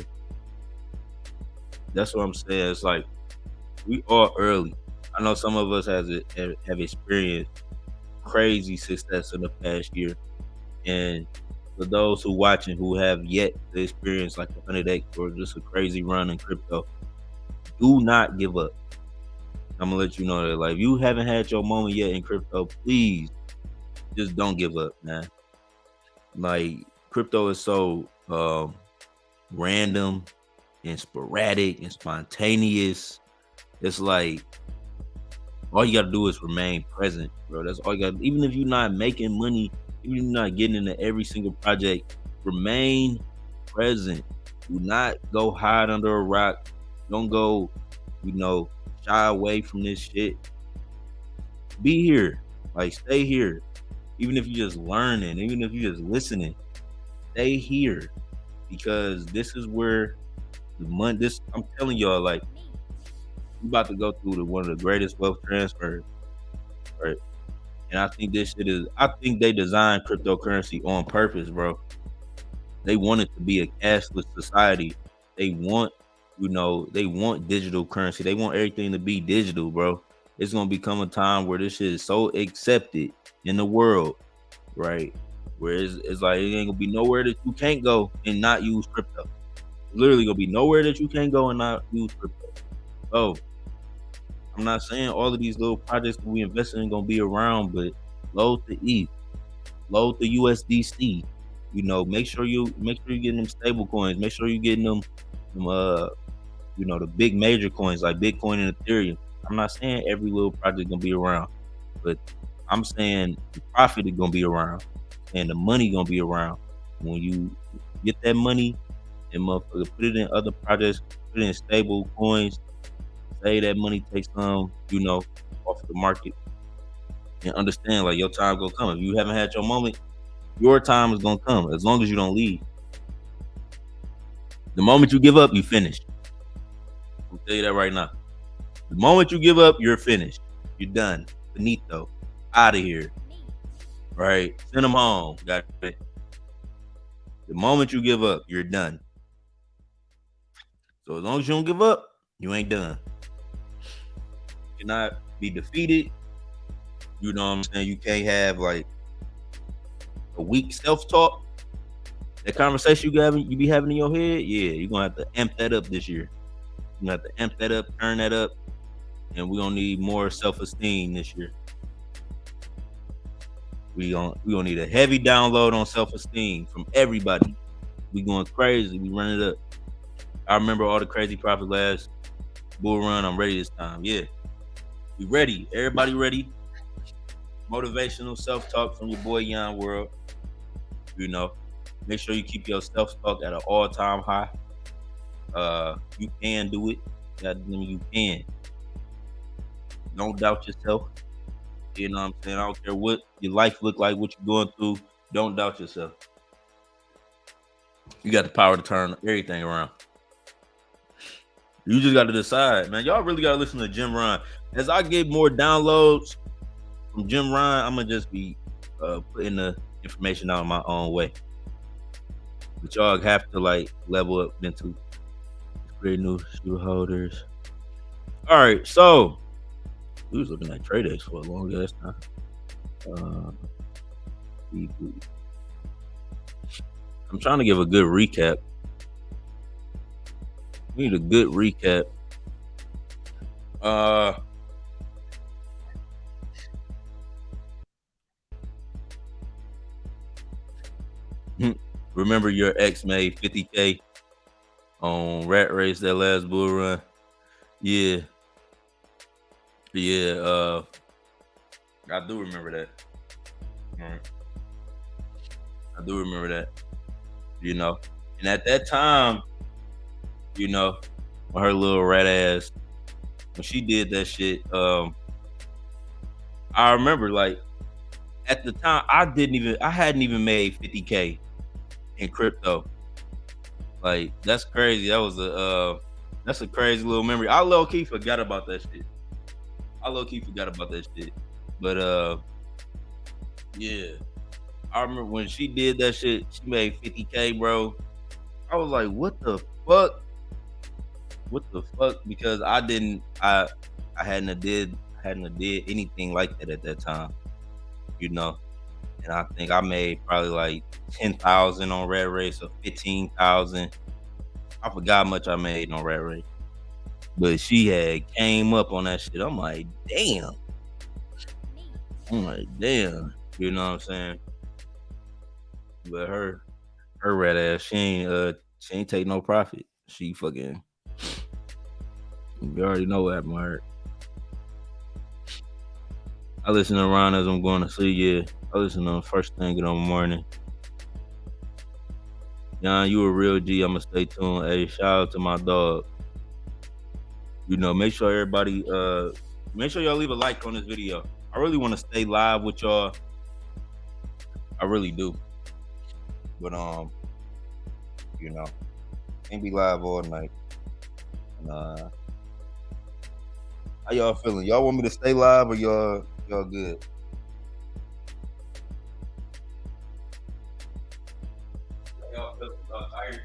That's what I'm saying. It's we all early. I know some of us have experienced crazy success in the past year. And for those who watching who have yet to experience 100x or just a crazy run in crypto, do not give up. I'm gonna let you know that if you haven't had your moment yet in crypto, please just don't give up, man. Crypto is so random and sporadic and spontaneous. It's like all you gotta do is remain present, bro. That's all you got. Even if you're not making money, even if you're not getting into every single project, remain present. Do not go hide under a rock. Don't go, shy away from this shit. Be here. Like, stay here. Even if you're just learning, even if you're just listening, stay here. Because this is where the money, I'm telling y'all, like, we about to go through one of the greatest wealth transfers, right? And I think I think they designed cryptocurrency on purpose, bro. They want it to be a cashless society. They want, they want digital currency. They want everything to be digital, bro. It's gonna become a time where this shit is so accepted in the world, right? Where it's like it ain't gonna be nowhere that you can't go and not use crypto. It's literally gonna be nowhere that you can't go and not use crypto. So I'm not saying all of these little projects that we invest in gonna be around, but load the ETH, load the USDC. Make sure you're getting them stable coins. Make sure you're getting them the big major coins like Bitcoin and Ethereum. I'm not saying every little project gonna be around, but I'm saying the profit is gonna be around and the money gonna be around. When you get that money and motherfucker put it in other projects, put it in stable coins, say that money takes some, off of the market, and understand like your time gonna come. If you haven't had your moment, your time is gonna come as long as you don't leave. The moment you give up, you finish. I'll tell you that right now. The moment you give up, you're finished. You're done. Finito. Out of here. Right? Send them home. Got it. The moment you give up, you're done. So as long as you don't give up, you ain't done. You cannot be defeated. You know what I'm saying? You can't have like a weak self-talk. That conversation you be having in your head, yeah, you're gonna have to amp that up this year. You're gonna have to amp that up, turn that up, and we're gonna need more self-esteem this year. We gonna need a heavy download on self-esteem from everybody. We going crazy. We running it up. I remember all the crazy profit last bull run. I'm ready this time. Yeah, we ready. Everybody ready. Motivational self-talk from your boy Yon World. Make sure you keep your self-talk at an all-time high. You can do it. You can. Don't doubt yourself. You know what I'm saying? I don't care what your life look like, what you're going through. Don't doubt yourself. You got the power to turn everything around. You just got to decide, man. Y'all really got to listen to Jim Ryan. As I get more downloads from Jim Ryan, I'm going to just be putting the information out in my own way. But y'all have to like level up into great new shoe holders. All right, so we was looking at TradeX for a long ass time. I'm trying to give a good recap. We need a good recap. Remember your ex made 50K on Rat Race that last bull run? Yeah. I do remember that. All right. I do remember that. And at that time, when her little rat ass, when she did that shit, I remember like at the time I hadn't even made 50K in crypto. Like that's crazy. That was that's a crazy little memory. I low key forgot about that shit. But yeah. I remember when she did that shit, she made 50K, bro. I was like, what the fuck? Because I hadn't did anything like that at that time, And I think I made probably like 10,000 on Red Race or 15,000. I forgot how much I made on Red Race, but she had came up on that shit. I'm like, damn. You know what I'm saying? But her red ass, she ain't take no profit. She fucking. You already know what happened with her. I listen to Ron as I'm going to sleep. Yeah, I listen to him first thing in the morning. Yon, you a real G. I'ma stay tuned. Hey, shout out to my dog. You know, make sure everybody, make sure y'all leave a like on this video. I really want to stay live with y'all. I really do. But you know, can't be live all night. And, how y'all feeling? Y'all want me to stay live or y'all good? Y'all feeling tired?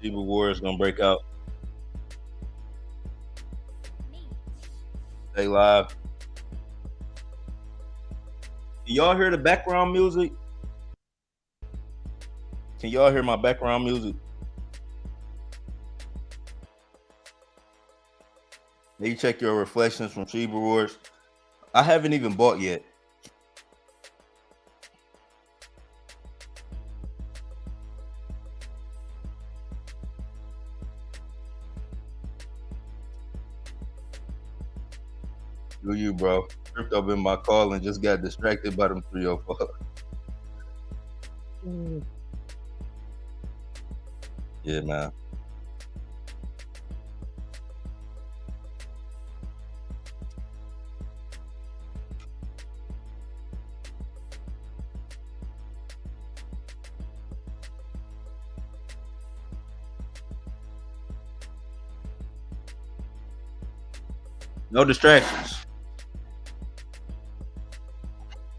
Civil War is gonna break out. Stay live. Can y'all hear the background music? Can y'all hear my background music? Maybe check your reflections from Shiba Wars. I haven't even bought yet. Do you, bro? Tripped up in my call and just got distracted by them 304. Yeah, man. No distractions.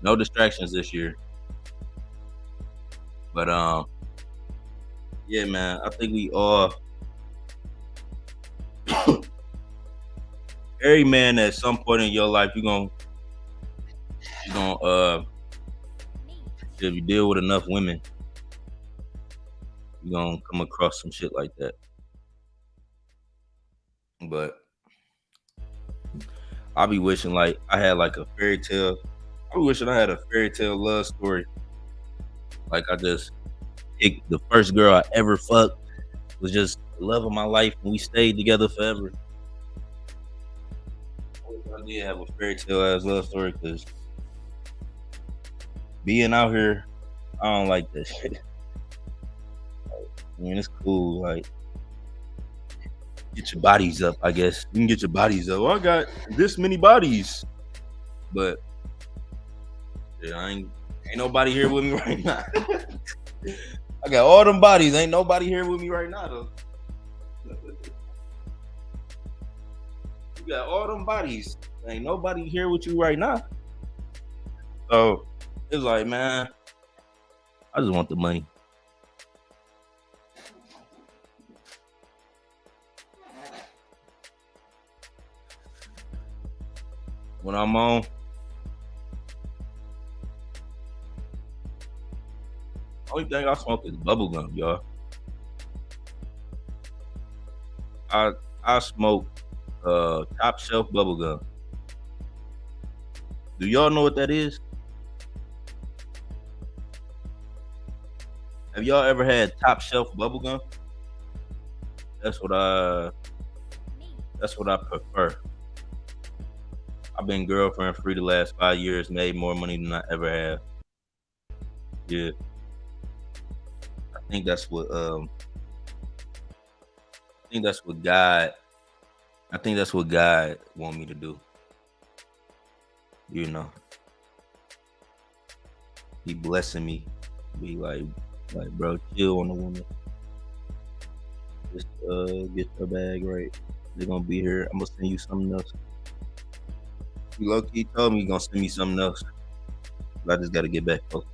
No distractions this year. But yeah, man, I think we all every man at some point in your life you're gonna if you deal with enough women, you're gonna come across some shit like that. But I be wishing like I had like a fairy tale. I be wishing I had a fairy tale love story. Like I just picked the first girl I ever fucked, was just the love of my life, and we stayed together forever. I did have a fairy tale ass love story because being out here, I don't like that shit. I mean, it's cool. Like, get your bodies up, I guess. You can get your bodies up. Well, I got this many bodies. But yeah, ain't nobody here with me right now. I got all them bodies. Ain't nobody here with me right now, though. You got all them bodies. Ain't nobody here with you right now. So it's like, man, I just want the money. When I'm on, only thing I smoke is bubblegum, y'all. I smoke top shelf bubblegum. Do y'all know what that is? Have y'all ever had top shelf bubblegum? That's what I prefer. I've been girlfriend free the last 5 years, made more money than I ever have. Yeah. I think that's what God want me to do. You know. He blessing me. Be like bro, chill on the woman. Just get your bag right. They're gonna be here. I'm gonna send you something else. He low key told me he gonna send me something else. But I just gotta get back focused.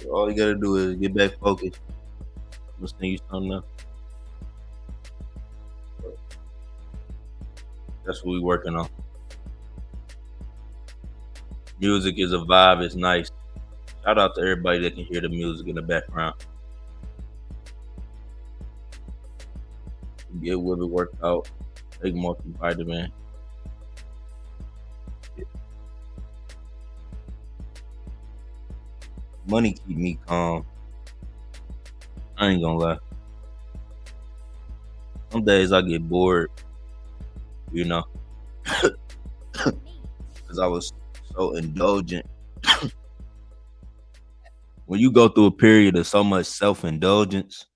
So all you gotta do is get back focused. I'm gonna send you something else. That's what we working on. Music is a vibe. It's nice. Shout out to everybody that can hear the music in the background. Get with it, work out, take multivitamin. Money keep me calm. I ain't gonna lie. Some days I get bored, you know, because I was so indulgent. When you go through a period of so much self-indulgence,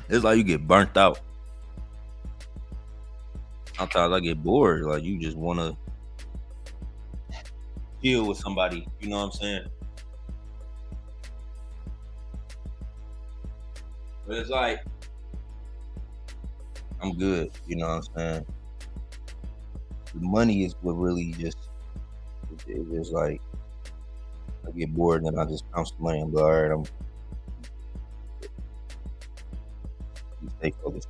it's like you get burnt out. Sometimes I get bored. Like you just want to chill with somebody. You know what I'm saying? But it's like I'm good. You know what I'm saying? The money is what really just it's just like I get bored and then I just count some money and be like, all right, I'm stay focused.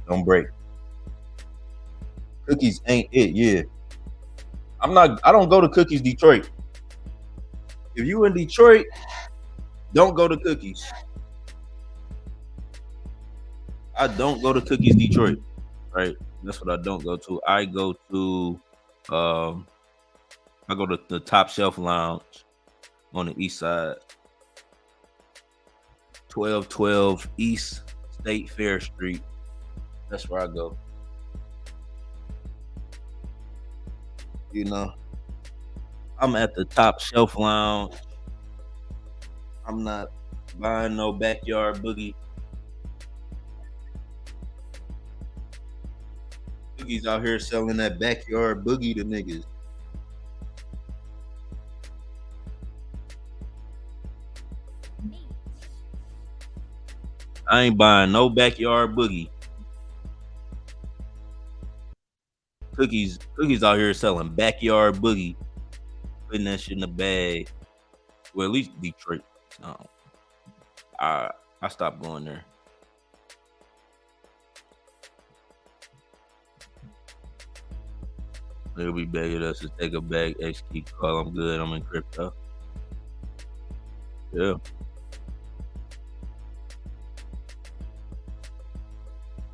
Don't break. Cookies ain't it, yeah. I don't go to Cookies Detroit. If you in Detroit, don't go to Cookies. I don't go to Cookies Detroit. Right? That's what I don't go to. I go to the Top Shelf Lounge on the east side. 1212 East State Fair Street. That's where I go. You know, I'm at the Top Shelf Lounge. I'm not buying no backyard boogie. Boogies out here selling that backyard boogie to niggas. I ain't buying no backyard boogie. Cookies out here selling backyard boogie, putting that shit in a bag. Well, at least Detroit. I stopped going there. They'll be begging us to take a bag. X keep call. I'm good. I'm in crypto. Yeah.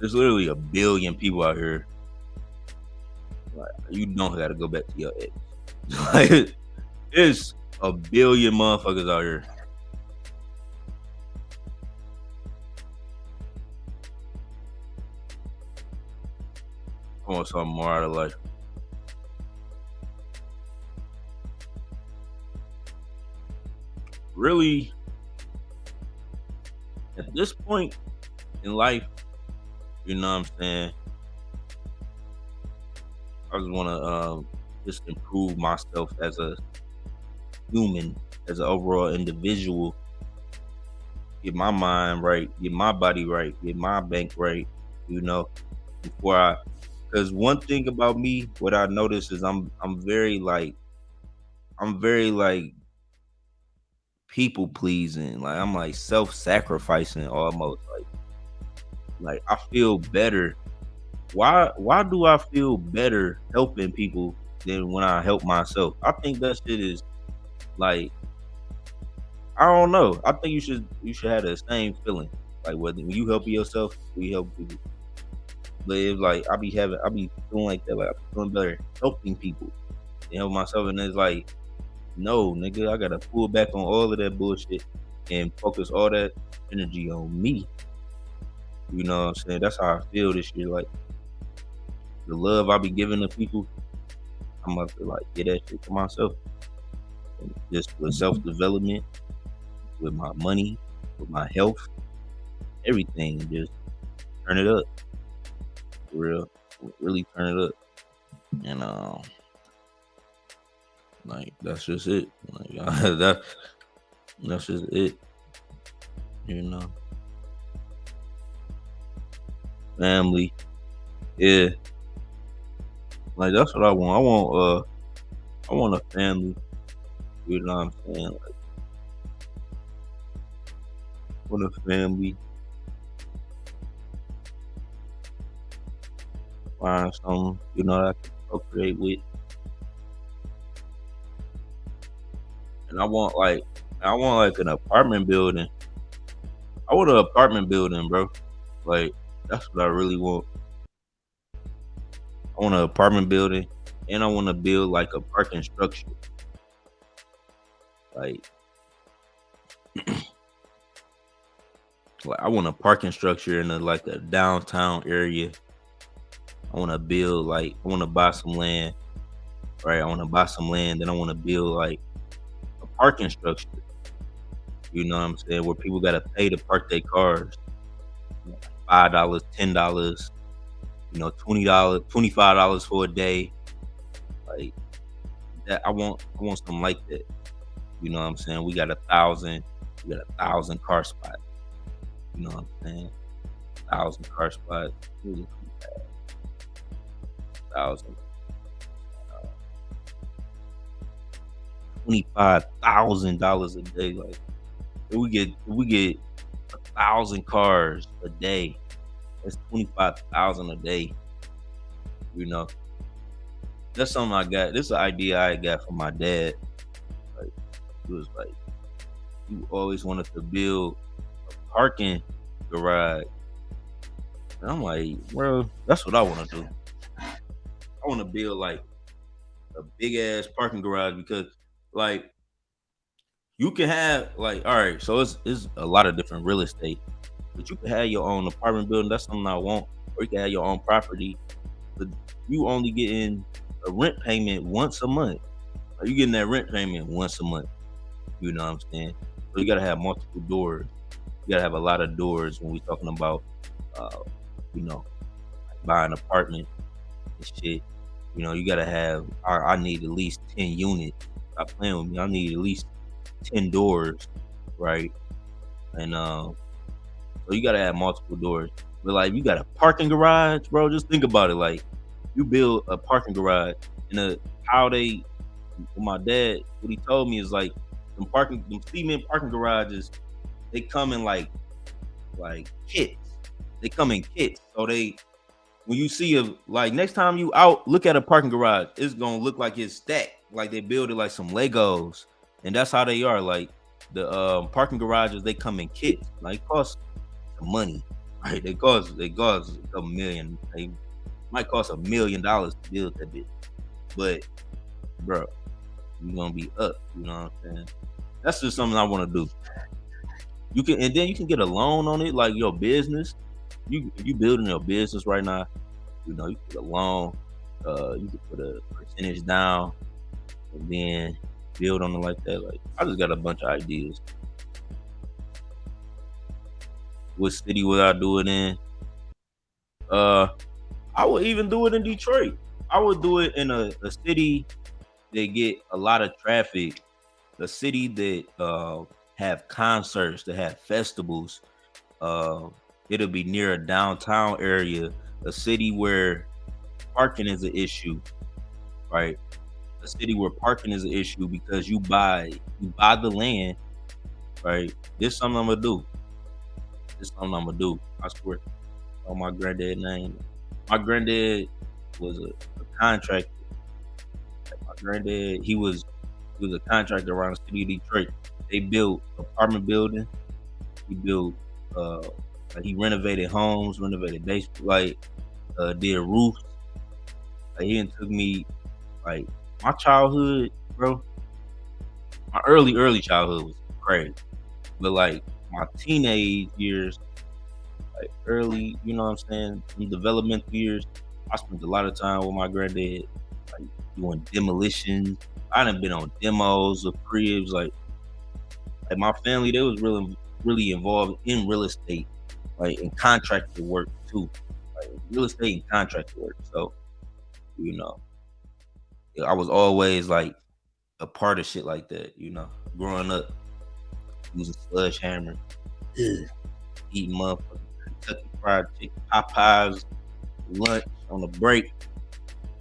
There's literally a billion people out here. Like, you don't gotta go back to your ex. Like, there's a billion motherfuckers out here. I want something more out of life. Really, at this point in life, you know what I'm saying? I just want to just improve myself as a human, as an overall individual. Get my mind right, get my body right, get my bank right. You know, because one thing about me, what I notice is I'm very like people pleasing. Like I'm like self-sacrificing almost. Like I feel better. Why do I feel better helping people than when I help myself? I think that shit is like I don't know. I think you should have the same feeling. Like when you help yourself, we help people. But it's like I be feeling like that. Like I'm feeling better helping people than help myself. And it's like, no, nigga, I gotta pull back on all of that bullshit and focus all that energy on me. You know what I'm saying? That's how I feel this year. Like the love I be giving to people, I'm about to like get that shit to myself. And just with self-development, with my money, with my health, everything, just turn it up. For real. Really turn it up. And like that's just it. Like that's just it. You know. family. Yeah, like that's what I want. I want a family. You know what I'm saying? Like, I want a family. Find something, that I can procreate with. And I want like an apartment building. I want an apartment building, bro. Like, that's what I really want. I want an apartment building, and I want to build like a parking structure. Like, I want a parking structure in a downtown area. I want to build I want to buy some land, right? I want to buy some land, then I want to build like a parking structure. You know what I'm saying? Where people gotta pay to park their cars. $5, $10, $20, $25 for a day. Like that, I want something like that. You know what I'm saying? We got 1,000 car spots. You know what I'm saying? 1,000 car spots. 1,000. $25,000 a day. Like if we get 1,000 cars a day, that's 25,000 a day. You know, that's something I got. This is an idea I got from my dad. Like, he was like, you always wanted to build a parking garage. And I'm like, bro, that's what I want to do. I want to build like a big ass parking garage because, like, you can have all right. So it's a lot of different real estate, but you can have your own apartment building. That's something I want, or you can have your own property. But you only getting a rent payment once a month. Are you getting that rent payment once a month? You know what I'm saying? So you gotta have multiple doors. You gotta have a lot of doors when we talking about, uh, buying an apartment and shit. You gotta have. I need at least 10 units. Stop playing with me. I need at least 10 doors, right? And so you gotta have multiple doors. But like, you got a parking garage, bro. Just think about it. Like, you build a parking garage, and my dad, what he told me is like, them cement parking garages, they come in like kits. They come in kits. So when you see next time you out, look at a parking garage, it's gonna look like it's stacked, like they build it like some Legos, and that's how they are. Like the parking garages, they come in kits. Like, it costs some money, right? They cost a million. They might cost $1 million to build that bitch, but bro, you're gonna be up. You know what I'm saying? That's just something I want to do. And then you can get a loan on it, like your business. You building your business right now. You can get a loan. You can put a percentage down, and then build on it like that. Like, I just got a bunch of ideas. What city would I do it in? I would even do it in Detroit. I would do it in a city that get a lot of traffic, a city that have concerts, that have festivals. It'll be near a downtown area, a city where parking is an issue, right? A city where parking is an issue because you buy the land, right? This is something I'm gonna do. I swear on my granddad's name. My granddad was a contractor. My granddad, he was a contractor around the city of Detroit. They built apartment building. He built he renovated homes, renovated basement, did roofs. Like, he took me, like, my childhood, bro. My early childhood was crazy, but like my teenage years, like early, you know what I'm saying, in developmental years, I spent a lot of time with my granddad, like doing demolitions. I done been on demos of cribs, like my family, they was really involved in real estate, like in contractor work too, like real estate and contractor work. So, I was always like a part of shit like that, growing up using sledgehammer, eating motherfucking Kentucky Fried Chicken, Popeyes, lunch on the break.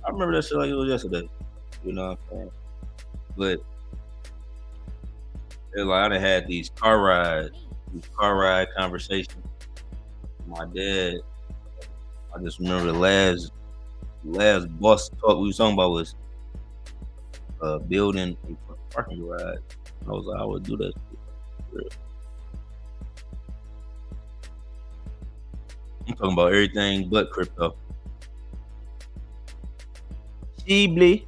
I remember that shit like it was yesterday. You know what I'm saying? But it's like I done had these car ride conversations with my dad. I just remember the last boss talk we was talking about was building a parking garage. I was like, I would do that shit. I'm talking about everything but crypto. Cheebly.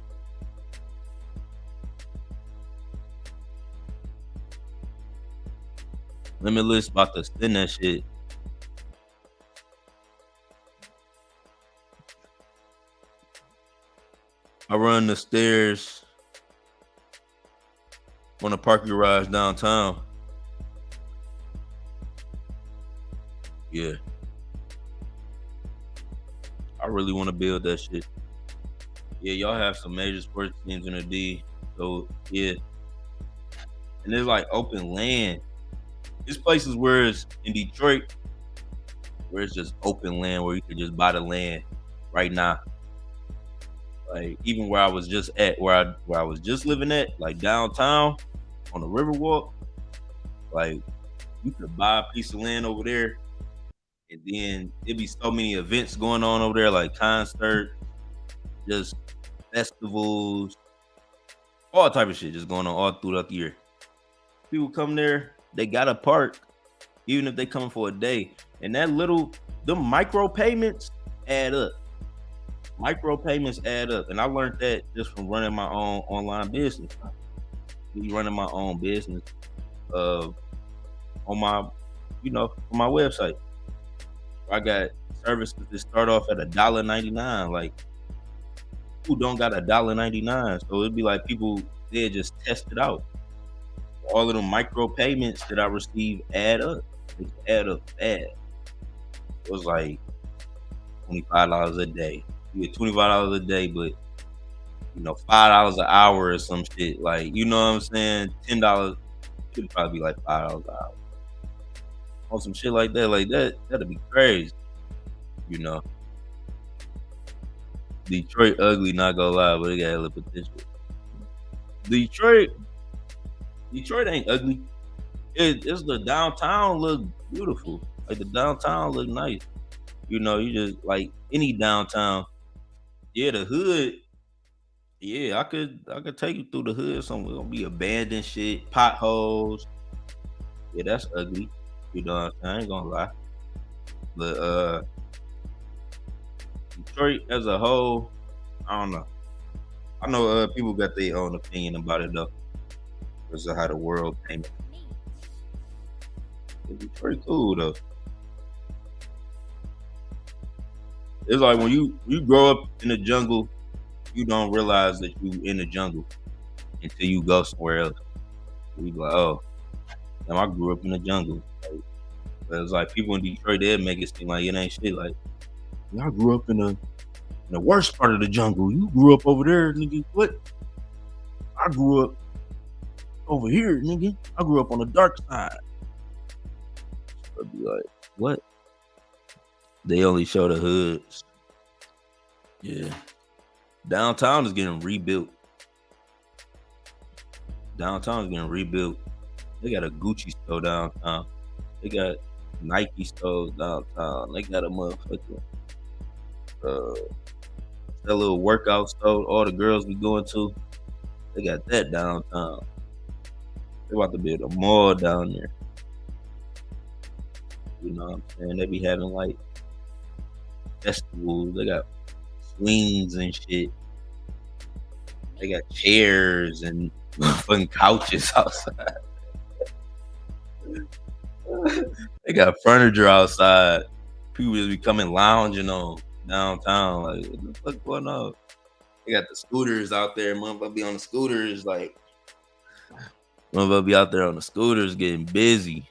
Limitless about to send that shit. I run the stairs on the parking garage downtown. Yeah. I really want to build that shit. Yeah, y'all have some major sports teams in the D. So yeah. And there's like open land. There's places where it's in Detroit where it's just open land where you can just buy the land right now. Like even where I was just at, where I was just living at, like downtown on the Riverwalk, like you could buy a piece of land over there, and then it'd be so many events going on over there, like concerts, just festivals, all type of shit just going on all throughout the year. People come there, they got a park, even if they coming for a day, and them micro payments add up. Micro payments add up, and I learned that just from running my own online business. Me running my own business, on my, on my website. I got services that start off at $1.99. Like, who don't got $1.99? So it'd be like people they just test it out. All of them micro payments that I receive add up. They add up fast. It was like $25 a day. You get $25 a day, but $5 an hour or some shit. Like, you know what I'm saying? $10 could probably be like $5 an hour. On some shit like that, that'd be crazy. Detroit ugly, not gonna lie, but it got hella potential. Detroit ain't ugly. It's the downtown look beautiful. Like the downtown look nice. You just like any downtown. Yeah, the hood. Yeah, I could take you through the hood. Somewhere gonna be abandoned shit, potholes. Yeah, that's ugly. You know what I'm saying? I ain't gonna lie. But Detroit as a whole, I don't know. I know people got their own opinion about it though. Because of how the world came. Detroit cool though. It's like when you grow up in the jungle, you don't realize that you in the jungle until you go somewhere else. You be like, oh, damn, I grew up in the jungle. Like, but it's like people in Detroit, they make it seem like it ain't shit. Like, I grew up in the worst part of the jungle. You grew up over there, nigga. What? I grew up over here, nigga. I grew up on the dark side. I'd be like, what? They only show the hoods. Yeah. Downtown is getting rebuilt. They got a Gucci store downtown. They got Nike stores downtown. They got a motherfucker. That little workout store all the girls be going to. They got that downtown. They about to build a mall down there. You know what I'm saying? They be having like festivals. They got swings and shit. They got chairs and fucking couches outside. They got furniture outside. People just be coming lounging on downtown. Like, what the fuck going on? They got the scooters out there. Motherfucker be on the scooters. Like, motherfucker be out there on the scooters getting busy.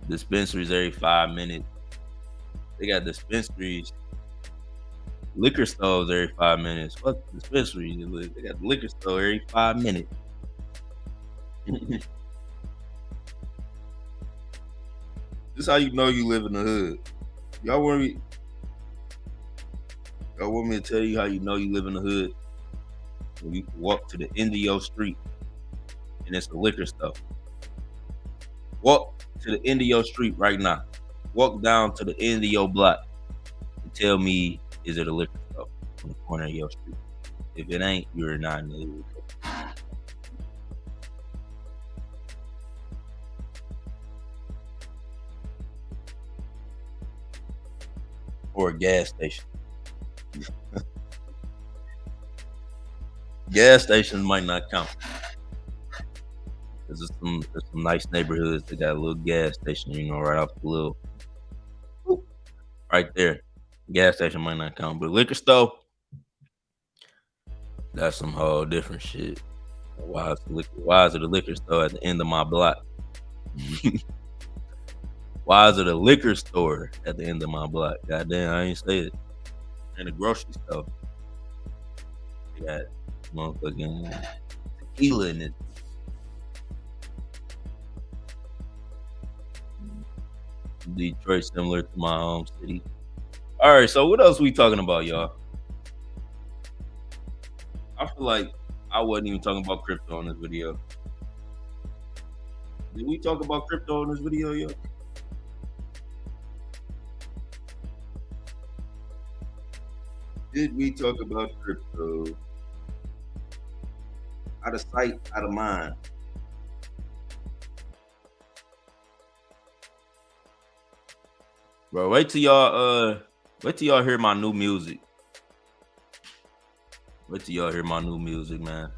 Dispensaries every 5 minutes. They got dispensaries. Liquor stores every 5 minutes. Fuck dispensaries. They got the liquor store every 5 minutes. This how you know you live in the hood. Y'all want me to tell you how you know you live in the hood? When you walk to the end of your street and it's a liquor store. Walk to the end of your street right now. Walk down to the end of your block and tell me, is it a liquor store on the corner of your street? If it ain't, you're not in the hood. Or a gas station. Gas stations might not count. There's some nice neighborhoods that got a little gas station, right off the little, right there. Gas station might not count, but liquor store, that's some whole different shit. Why is it a liquor store at the end of my block? Why is it a liquor store at the end of my block? Goddamn, I ain't say it. And a grocery store. They got motherfucking tequila in it. Detroit, similar to my home city. All right, so what else we talking about, y'all? I feel like I wasn't even talking about crypto in this video. Did we talk about crypto in this video, yo? Did we talk about crypto? Out of sight, out of mind. Bro, wait till y'all hear my new music. Wait till y'all hear my new music, man.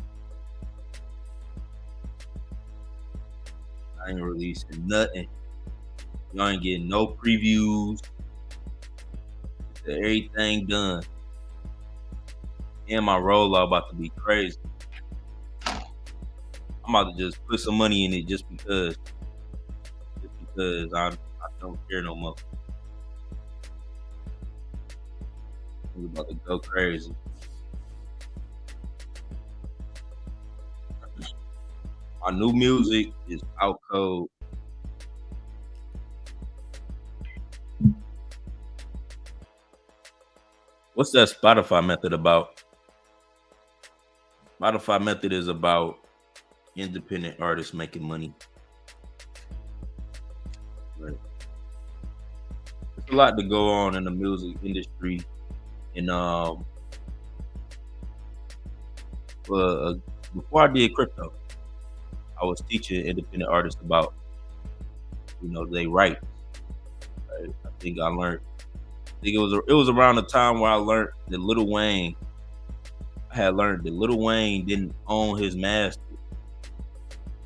I ain't releasing nothing. Y'all ain't getting no previews. Everything done. And my rollout about to be crazy. I'm about to just put some money in it just because I don't care no more. We're about to go crazy. My new music is out cold. What's that Spotify method about? Spotify method is about independent artists making money. Right. There's a lot to go on in the music industry. And before I did crypto, I was teaching independent artists about, they rights. Right? I think it was around the time where I learned that Lil Wayne didn't own his master.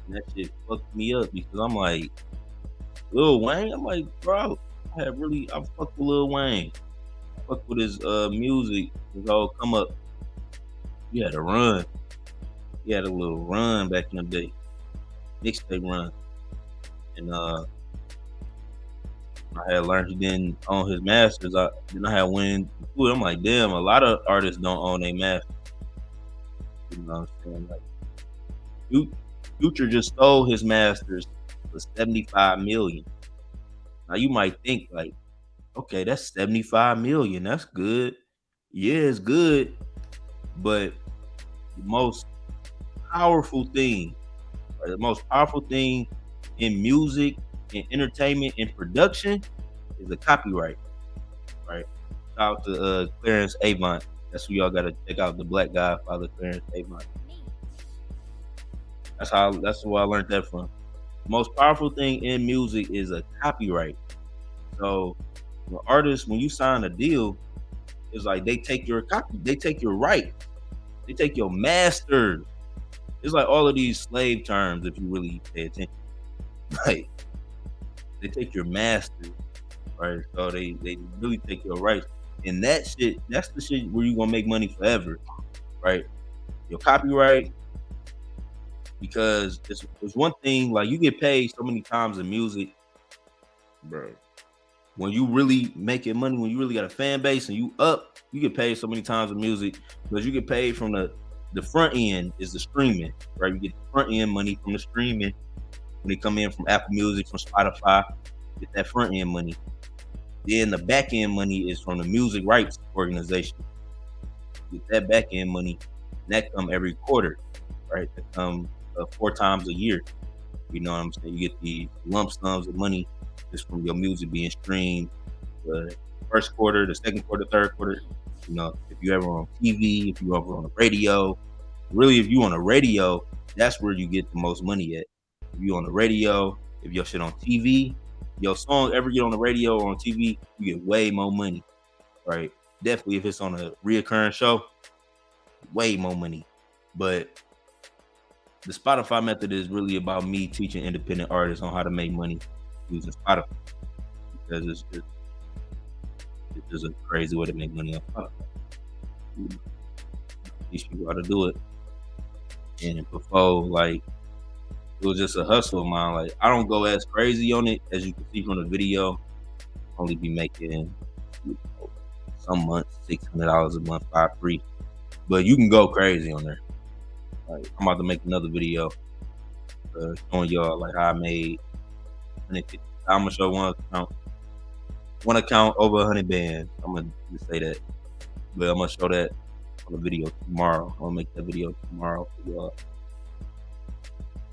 And that shit fucked me up because I'm like, Lil Wayne? I'm like, bro, I fucked with Lil Wayne. I fucked with his music, his whole come up. He had a run. He had a little run back in the day. Mixtape run. And I had learned he didn't own his masters. I had win. I'm like, damn, a lot of artists don't own their masters. You know what I'm saying? Like, Future just stole his masters for $75 million. Now you might think like, okay, that's $75 million. That's good. Yeah, it's good. But the most powerful thing in music, in entertainment, in production is the copyright. Right? Shout out to Clarence Avant. That's who y'all gotta check out, the Black Godfather, Clarence Avant. That's where I learned that from. The most powerful thing in music is a copyright. So when you sign a deal, it's like they take your copy, they take your right, they take your masters. It's like all of these slave terms, if you really pay attention. Like, they take your masters, right? So they really take your rights. And that's the shit where you're gonna make money forever, right? Your copyright, because it's one thing, like you get paid so many times in music, bro. When you really making money, when you really got a fan base and you get paid so many times in music because you get paid from the front end is the streaming, right? You get the front end money from the streaming when they come in from Apple Music, from Spotify. get that front end money. Then the back end money is from the music rights organization. Get that back end money, and that come every quarter, right? That come 4 times a year. You know what I'm saying? You get the lump sums of money just from your music being streamed. The first quarter, the second quarter, third quarter. You know, if you ever on TV, if you ever on the radio, really, if you on the radio, that's where you get the most money at. If you on the radio, if your shit on TV, your song ever get on the radio or on TV, you get way more money, right? Definitely if it's on a reoccurring show, way more money. But the Spotify method is really about me teaching independent artists on how to make money using Spotify, because it's just a crazy way to make money on Spotify. Teach people how to do it. And before, like, it was just a hustle of mine. Like, I don't go as crazy on it as you can see from the video. Only be making, you know, some months $600 a month, 5 free. But you can go crazy on there. Like, I'm about to make another video showing y'all like how I made 150. I'm gonna show one account over 100 bands. I'm gonna just say that, but I'm gonna show that on the video tomorrow. I'm gonna make that video tomorrow for y'all.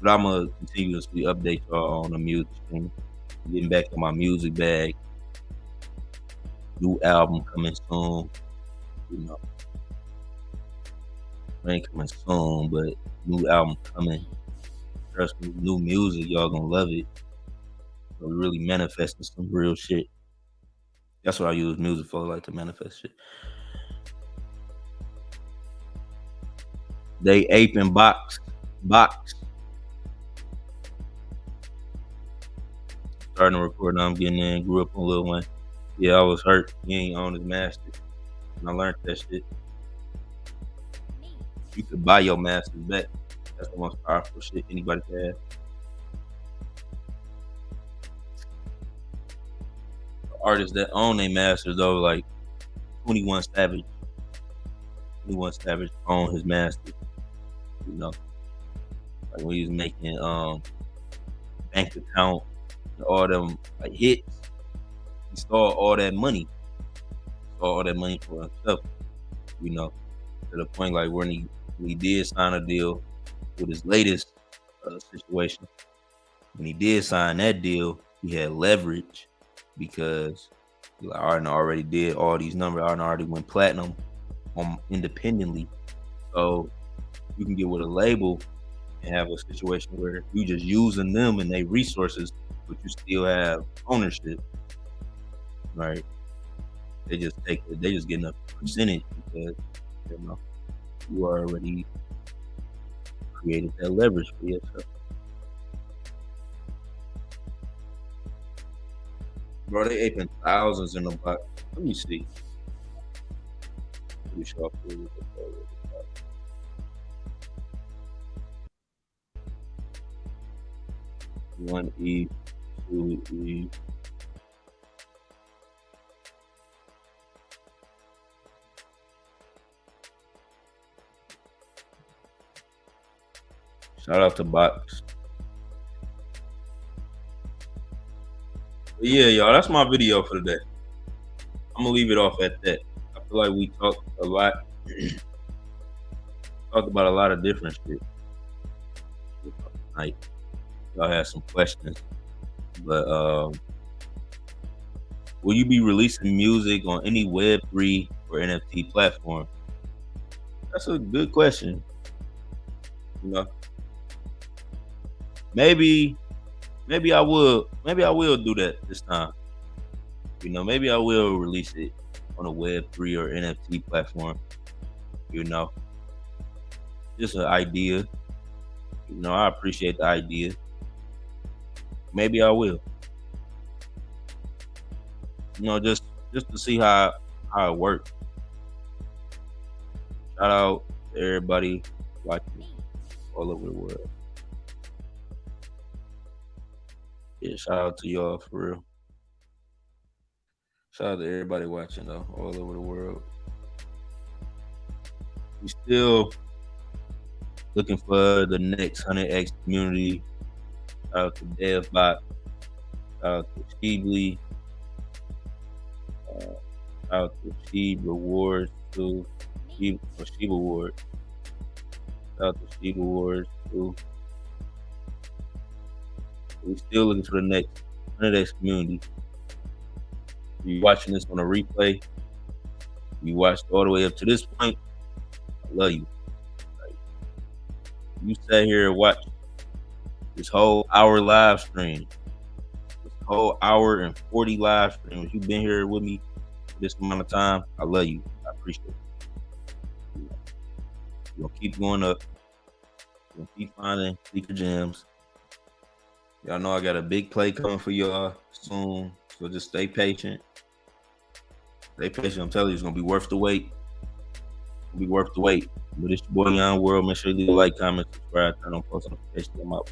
But I'm gonna continuously update y'all on the music stream. Getting back to my music bag. New album coming soon. You know, it ain't coming soon, but new album coming. Trust me, new music, y'all gonna love it. So we really manifesting some real shit. That's what I use music for, like to manifest shit. They ape and box. Starting to record now. I'm getting in. Grew up on Lil Wayne. Yeah, I was hurt. He ain't on his master. And I learned that shit. You could buy your masters back. That's the most powerful shit anybody can have. The artists that own their masters though, like 21 Savage. 21 Savage own his master. You know, like when he was making bank account and all them like hits, he stole all that money. Stole all that money for himself. You know, to the point like when he did sign a deal with his latest situation. When he did sign that deal, he had leverage because like, I already did all these numbers. I already went platinum independently. So you can get with a label and have a situation where you just using them and their resources, but you still have ownership, right? They just getting a percentage because you know you already created that leverage for yourself. Bro, they aping thousands in the box. Let me see. Let me show up here. 1E, 2E. Shout out to Box. But yeah, y'all, that's my video for today. I'm gonna leave it off at that. I feel like we talked a lot. Talked about a lot of different shit. Like, y'all had some questions, but will you be releasing music on any Web3 or NFT platform? That's a good question. You know, maybe I will do that this time. You know, maybe I will release it on a Web3 or NFT platform. You know, just an idea. You know, I appreciate the idea. Maybe I will. You know, just to see how it works. Shout out to everybody watching all over the world. Yeah, shout out to y'all for real. Shout out to everybody watching though, all over the world. We still looking for the next 100X community. Shout out to DevBot. Shout out to Sheebly. Out to Sheeb Rewards too. Sheeb Awards. Out to Sheeb Awards too. We still looking for the next 100x community. If you're watching this on a replay, you watched all the way up to this point, I love you. Like, you sat here and watched this whole hour live stream, this whole hour and 40 live streams. You've been here with me for this amount of time. I love you. I appreciate it. You're gonna keep going up. You're gonna keep finding secret gems. Y'all know I got a big play coming for y'all soon, so just stay patient. Stay patient. I'm telling you, it's gonna be worth the wait. It'll be worth the wait. But it's your boy Yon World. Make sure you leave a like, comment, subscribe, turn on post notifications. I'm out.